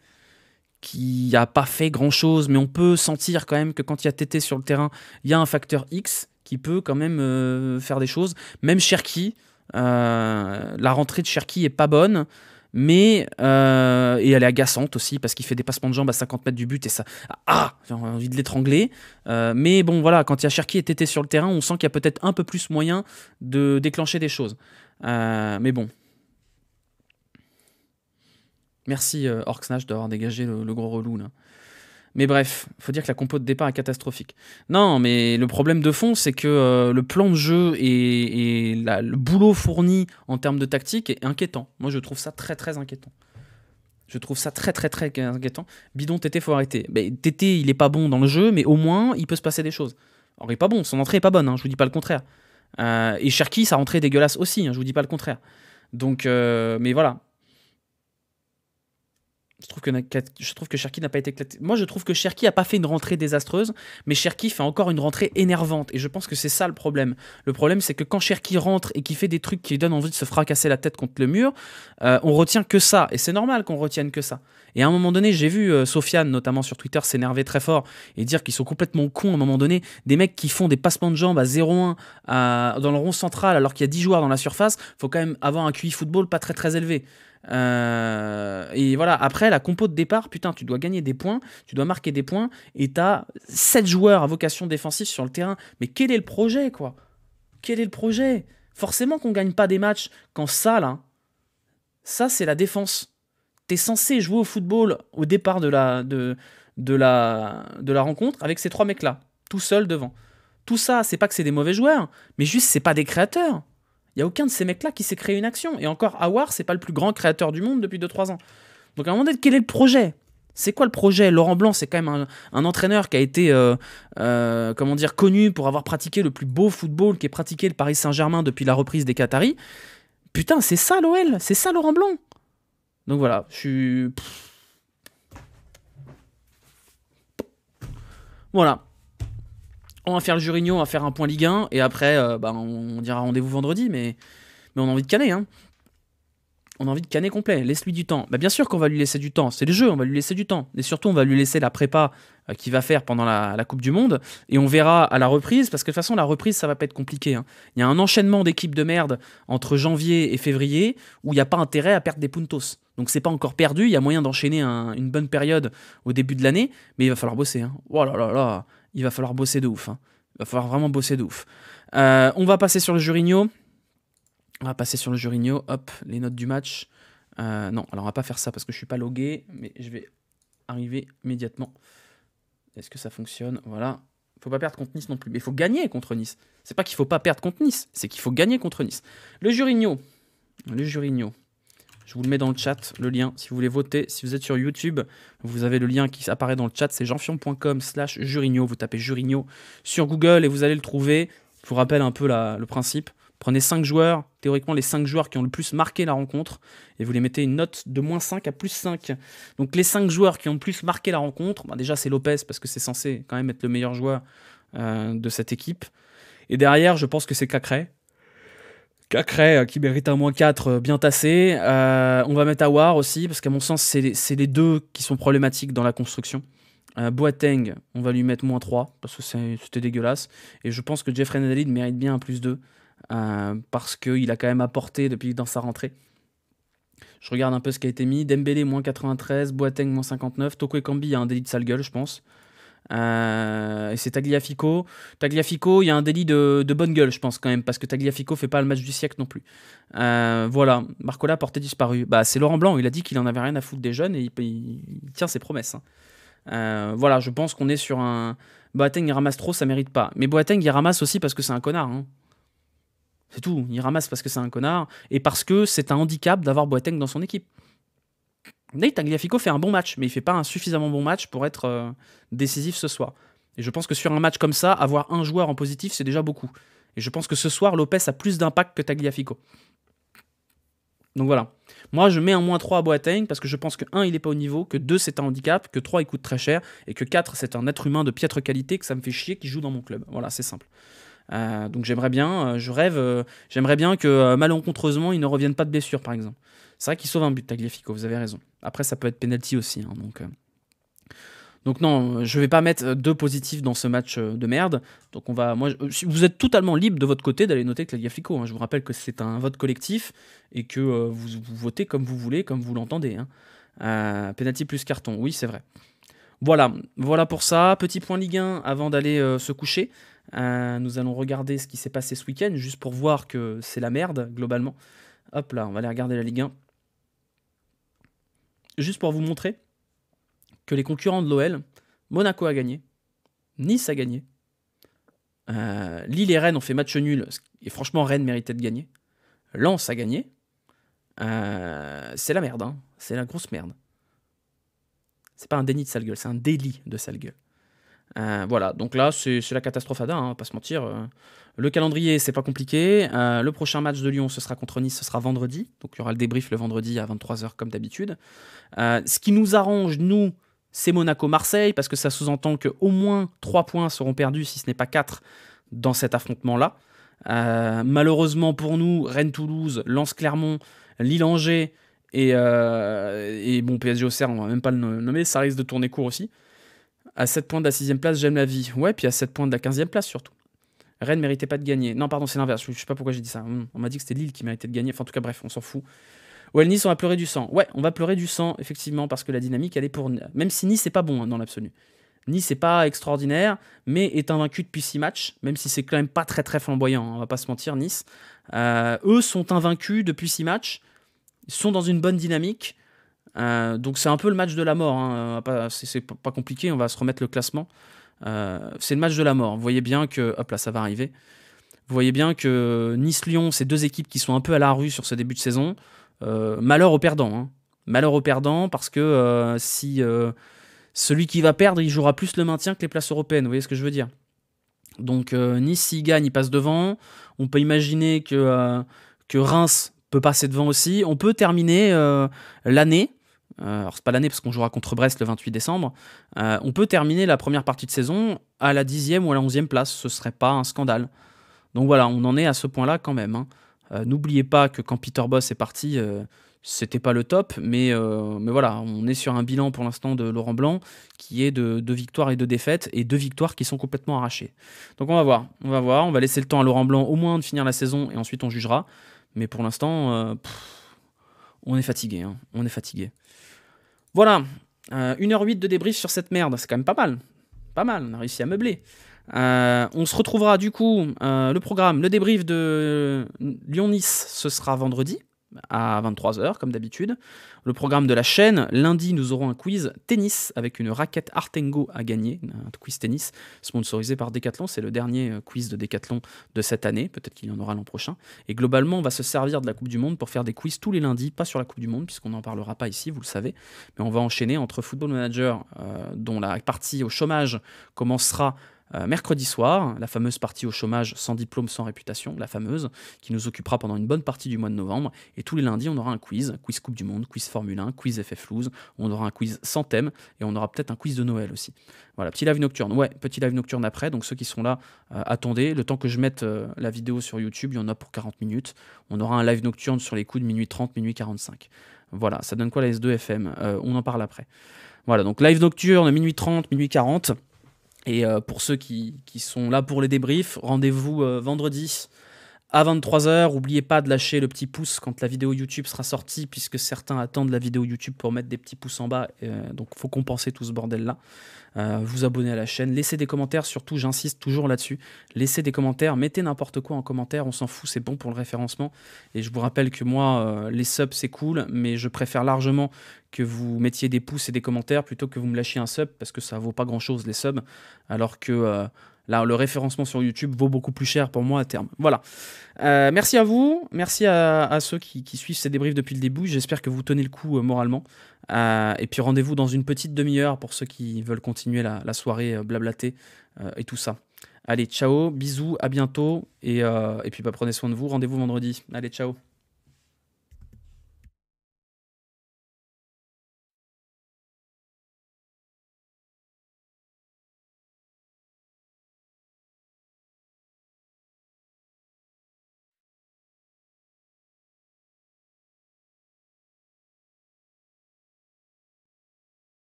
qui n'a pas fait grand chose, mais on peut sentir quand même que quand il y a Tété sur le terrain, il y a un facteur X qui peut quand même faire des choses. Même Cherki, la rentrée de Cherki est pas bonne. Mais et elle est agaçante aussi parce qu'il fait des passements de jambes à 50 mètres du but et ça, j'ai envie de l'étrangler. Mais bon, voilà, quand il y a Cherki et Tété sur le terrain, on sent qu'il y a peut-être un peu plus moyen de déclencher des choses. Mais bon, merci Orcsnash d'avoir dégagé le gros relou là. Mais bref, faut dire que la compo de départ est catastrophique. Non, mais le problème de fond, c'est que le plan de jeu et le boulot fourni en termes de tactique est inquiétant. Moi, je trouve ça très très inquiétant. Je trouve ça très très très inquiétant. Bidon, Tété, faut arrêter. Tété, il est pas bon dans le jeu, mais au moins, il peut se passer des choses. Alors, il est pas bon, son entrée est pas bonne, hein, je vous dis pas le contraire. Et Cherki, sa rentrée est dégueulasse aussi, hein, je vous dis pas le contraire. Donc, mais voilà. Je trouve que Cherki n'a pas été éclaté. Moi, je trouve que Cherki n'a pas fait une rentrée désastreuse, mais Cherki fait encore une rentrée énervante. Et je pense que c'est ça le problème. Le problème, c'est que quand Cherki rentre et qu'il fait des trucs qui donnent envie de se fracasser la tête contre le mur, on retient que ça. Et c'est normal qu'on retienne que ça. Et à un moment donné, j'ai vu Sofiane, notamment sur Twitter, s'énerver très fort et dire qu'ils sont complètement cons à un moment donné. Des mecs qui font des passements de jambes à 0,1 dans le rond central alors qu'il y a 10 joueurs dans la surface. Faut quand même avoir un QI football pas très très élevé. Et voilà, après la compo de départ, putain, tu dois gagner des points, tu dois marquer des points, et t'as 7 joueurs à vocation défensive sur le terrain. Mais quel est le projet, quoi? Quel est le projet? Forcément qu'on gagne pas des matchs quand ça, là, ça c'est la défense. T'es censé jouer au football au départ de la rencontre avec ces 3 mecs-là, tout seul devant. Tout ça, c'est pas que c'est des mauvais joueurs, mais juste c'est pas des créateurs. Il n'y a aucun de ces mecs-là qui s'est créé une action. Et encore, Aouar, c'est pas le plus grand créateur du monde depuis 2-3 ans. Donc à un moment donné, quel est le projet? C'est quoi le projet? Laurent Blanc, c'est quand même un entraîneur qui a été connu pour avoir pratiqué le plus beau football qui est pratiqué le Paris Saint-Germain depuis la reprise des Qataris. Putain, c'est ça l'OL, c'est ça Laurent Blanc. Donc voilà, je suis... Voilà. On va faire le Jurigno, on va faire un point Ligue 1, et après, on dira rendez-vous vendredi, mais on a envie de canner, hein. On a envie de canner complet, laisse-lui du temps. Bien sûr qu'on va lui laisser du temps, c'est le jeu, on va lui laisser du temps. Et surtout, on va lui laisser la prépa qu'il va faire pendant la Coupe du Monde, et on verra à la reprise, parce que de toute façon, la reprise, ça va pas être compliqué, hein. Il y a un enchaînement d'équipes de merde entre janvier et février, où il n'y a pas intérêt à perdre des puntos. Donc c'est pas encore perdu, il y a moyen d'enchaîner une bonne période au début de l'année, mais il va falloir bosser, hein. Oh là là là, il va falloir bosser de ouf, hein. Il va falloir vraiment bosser de ouf. On va passer sur le Jurigno. Hop, les notes du match. Non, alors on va pas faire ça parce que je suis pas logué, mais je vais arriver immédiatement. Est-ce que ça fonctionne? Voilà. Faut pas perdre contre Nice non plus, mais il faut gagner contre Nice. C'est pas qu'il faut pas perdre contre Nice, c'est qu'il faut gagner contre Nice. Le Jurigno. Je Je vous le mets dans le chat, le lien, si vous voulez voter. Si vous êtes sur YouTube, vous avez le lien qui apparaît dans le chat, c'est jeanfion.com/Jurigno. Vous tapez Jurigno sur Google et vous allez le trouver. Je vous rappelle un peu le principe. Prenez 5 joueurs, théoriquement les 5 joueurs qui ont le plus marqué la rencontre, et vous les mettez une note de -5 à +5. Donc les 5 joueurs qui ont le plus marqué la rencontre, déjà c'est Lopez, parce que c'est censé quand même être le meilleur joueur de cette équipe. Et derrière, je pense que c'est Cacré. Cacré qui mérite un -4 bien tassé. On va mettre Aouar aussi, parce qu'à mon sens, c'est les deux qui sont problématiques dans la construction. Boateng, on va lui mettre -3, parce que c'était dégueulasse. Et je pense que Jeffrey Nadalid mérite bien un +2. Parce qu'il a quand même apporté depuis dans sa rentrée. Je regarde un peu ce qui a été mis. Dembélé -93, Boateng -59, Toko Ekambi a un délit de sale gueule, je pense. Et c'est Tagliafico. Tagliafico, il y a un délit de bonne gueule, je pense quand même, parce que Tagliafico fait pas le match du siècle non plus. Voilà, Barcola porté disparu. Bah, c'est Laurent Blanc, il a dit qu'il en avait rien à foutre des jeunes et il tient ses promesses. Hein. Voilà, je pense qu'on est sur un... Boateng, il ramasse trop, ça mérite pas. Mais Boateng, il ramasse aussi parce que c'est un connard. Hein. C'est tout, il ramasse parce que c'est un connard et parce que c'est un handicap d'avoir Boateng dans son équipe. Tagliafico fait un bon match, mais il fait pas un suffisamment bon match pour être décisif ce soir. Et je pense que sur un match comme ça, avoir un joueur en positif, c'est déjà beaucoup. Et je pense que ce soir, Lopez a plus d'impact que Tagliafico. Donc voilà. Moi, je mets un -3 à Boateng parce que je pense que 1, il n'est pas au niveau, que 2, c'est un handicap, que 3, il coûte très cher, et que 4, c'est un être humain de piètre qualité, que ça me fait chier qu'il joue dans mon club. Voilà, c'est simple. Donc j'aimerais bien, j'aimerais bien que malencontreusement, il ne revienne pas de blessure, par exemple. C'est vrai qu'il sauve un but, Tagliafico, vous avez raison. Après, ça peut être penalty aussi. Hein, donc non, je vais pas mettre 2 positifs dans ce match de merde. Donc vous êtes totalement libre de votre côté d'aller noter Tagliafico. Hein. Je vous rappelle que c'est un vote collectif et que vous votez comme vous voulez, comme vous l'entendez. Hein. Penalty plus carton, oui, c'est vrai. Voilà pour ça. Petit point Ligue 1 avant d'aller se coucher. Nous allons regarder ce qui s'est passé ce week-end, juste pour voir que c'est la merde, globalement. Hop là, on va aller regarder la Ligue 1. Juste pour vous montrer que les concurrents de l'OL, Monaco a gagné, Nice a gagné, Lille et Rennes ont fait match nul, et franchement Rennes méritait de gagner. Lens a gagné. C'est la merde, hein. C'est la grosse merde. C'est pas un déni de sale gueule, c'est un délit de sale gueule. Voilà, donc là c'est la catastrophe Ada, hein, pas se mentir. Le calendrier, c'est pas compliqué. Le prochain match de Lyon, ce sera contre Nice, ce sera vendredi. Donc il y aura le débrief le vendredi à 23h comme d'habitude. Ce qui nous arrange, nous, c'est Monaco-Marseille, parce que ça sous-entend qu'au moins 3 points seront perdus, si ce n'est pas 4, dans cet affrontement-là. Malheureusement pour nous, Rennes-Toulouse, Lens-Clermont, Lille-Angers et bon, PSG-Auxerre, on va même pas le nommer, ça risque de tourner court aussi. À 7 points de la 6ème place, j'aime la vie. Ouais, puis à 7 points de la 15ème place surtout. Rennes ne méritait pas de gagner. Non, pardon, c'est l'inverse. Je sais pas pourquoi j'ai dit ça. On m'a dit que c'était Lille qui méritait de gagner. Enfin, en tout cas, bref, on s'en fout. Ouais, Nice, on va pleurer du sang. Ouais, on va pleurer du sang, effectivement, parce que la dynamique, elle est pour... Même si Nice, c'est pas bon, hein, dans l'absolu. Nice, c'est pas extraordinaire, mais est invaincu depuis 6 matchs, même si c'est quand même pas très très flamboyant, hein, on va pas se mentir, Nice. Eux sont invaincus depuis 6 matchs. Ils sont dans une bonne dynamique. Donc c'est un peu le match de la mort. Hein. C'est pas compliqué, on va se remettre le classement. C'est le match de la mort. Vous voyez bien que... Hop là, ça va arriver. Vous voyez bien que Nice-Lyon, c'est 2 équipes qui sont un peu à la rue sur ce début de saison. Malheur aux perdants. Hein. Malheur aux perdants parce que si celui qui va perdre, il jouera plus le maintien que les places européennes. Vous voyez ce que je veux dire? Donc Nice, s'il gagne, il passe devant. On peut imaginer que Reims peut passer devant aussi. On peut terminer l'année. Alors c'est pas l'année parce qu'on jouera contre Brest le 28 décembre. On peut terminer la première partie de saison à la 10e ou à la 11e place. Ce serait pas un scandale. Donc voilà, on en est à ce point-là quand même. Hein. N'oubliez pas que quand Peter Bosz est parti, c'était pas le top, mais voilà, on est sur un bilan pour l'instant de Laurent Blanc qui est de 2 victoires et 2 défaites, et 2 victoires qui sont complètement arrachées. Donc on va voir, on va laisser le temps à Laurent Blanc au moins de finir la saison, et ensuite on jugera. Mais pour l'instant, on est fatigué, hein, on est fatigué. Voilà, 1h08 de débrief sur cette merde, c'est quand même pas mal. Pas mal, on a réussi à meubler. On se retrouvera du coup, le programme, le débrief de Lyon-Nice, ce sera vendredi. à 23 h comme d'habitude. Le programme de la chaîne, lundi, nous aurons un quiz tennis avec une raquette Artengo à gagner, un quiz tennis sponsorisé par Decathlon. C'est le dernier quiz de Decathlon de cette année, peut-être qu'il y en aura l'an prochain. Et globalement, on va se servir de la Coupe du Monde pour faire des quiz tous les lundis, pas sur la Coupe du Monde, puisqu'on n'en parlera pas ici, vous le savez, mais on va enchaîner entre Football Manager, dont la partie au chômage commencera mercredi soir, la fameuse partie au chômage sans diplôme, sans réputation, la fameuse, qui nous occupera pendant une bonne partie du mois de novembre. Et tous les lundis, on aura un quiz Coupe du Monde, quiz Formule 1, quiz FF Loose, on aura un quiz sans thème, et on aura peut-être un quiz de Noël aussi. Voilà, petit live nocturne, ouais, petit live nocturne après, donc ceux qui sont là, attendez, le temps que je mette la vidéo sur YouTube, il y en a pour 40 minutes, on aura un live nocturne sur les coups de minuit 30, minuit 45. Voilà, ça donne quoi la S2 FM? On en parle après. Voilà, donc live nocturne, minuit 30, minuit 40. Et pour ceux qui sont là pour les débriefs, rendez-vous vendredi à 23 h. N'oubliez pas de lâcher le petit pouce quand la vidéo YouTube sera sortie, puisque certains attendent la vidéo YouTube pour mettre des petits pouces en bas. Donc il faut compenser tout ce bordel-là. Vous abonner à la chaîne, laissez des commentaires, surtout j'insiste toujours là-dessus. Laissez des commentaires, mettez n'importe quoi en commentaire, on s'en fout, c'est bon pour le référencement. Et je vous rappelle que moi, les subs c'est cool, mais je préfère largement que vous mettiez des pouces et des commentaires plutôt que vous me lâchiez un sub, parce que ça vaut pas grand-chose les subs, alors que là, le référencement sur YouTube vaut beaucoup plus cher pour moi à terme. Voilà. Merci à vous, merci à ceux qui suivent ces débriefs depuis le début. J'espère que vous tenez le coup moralement. Et puis rendez-vous dans une petite demi-heure pour ceux qui veulent continuer la soirée blablater et tout ça. Allez, ciao, bisous, à bientôt. Et puis prenez soin de vous. Rendez-vous vendredi. Allez, ciao.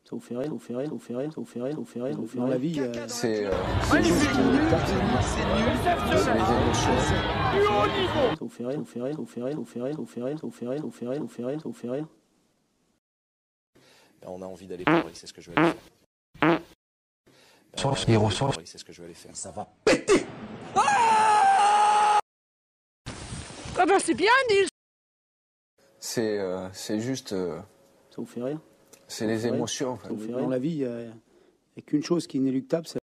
Ça vous fait rien, ça vous fait rien, ça vous fait rien, ça vous fait rien, ça vous fait rien, ça vous fait rien. Dans la vie, c'est juste ça vous fait rien, ça vous fait rien, ça vous fait rien, ça vous fait rien, ça vous fait rien, ça vous fait rien, ça vous fait rien, ça vous fait rien, ça vous fait rien. On a envie d'aller pleurer, c'est ce que je vais aller faire. C'est ce que je vais aller faire. Ça va péter. Ah ben c'est bien, Nils. C'est juste. Ça vous fait rien. C'est les émotions. Ça vous fait rien. Dans la vie, il n'y a qu'une chose qui est inéluctable, c'est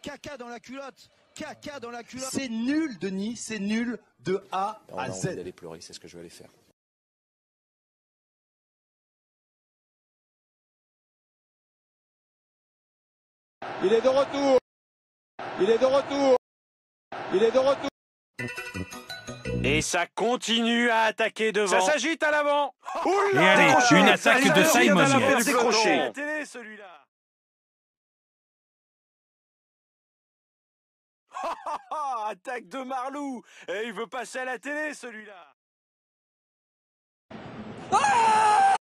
caca dans la culotte. Caca dans la culotte. C'est nul, Denis, c'est nul de A à Z. On a envie d'aller pleurer, c'est ce que je vais aller faire. Il est de retour. Il est de retour. Il est de retour. Et ça continue à attaquer devant. Ça s'agite à l'avant. Et allez, une attaque de Simon. Décroché. La télé, celui-là. Attaque de Marlou. Et il veut passer à la télé, celui-là.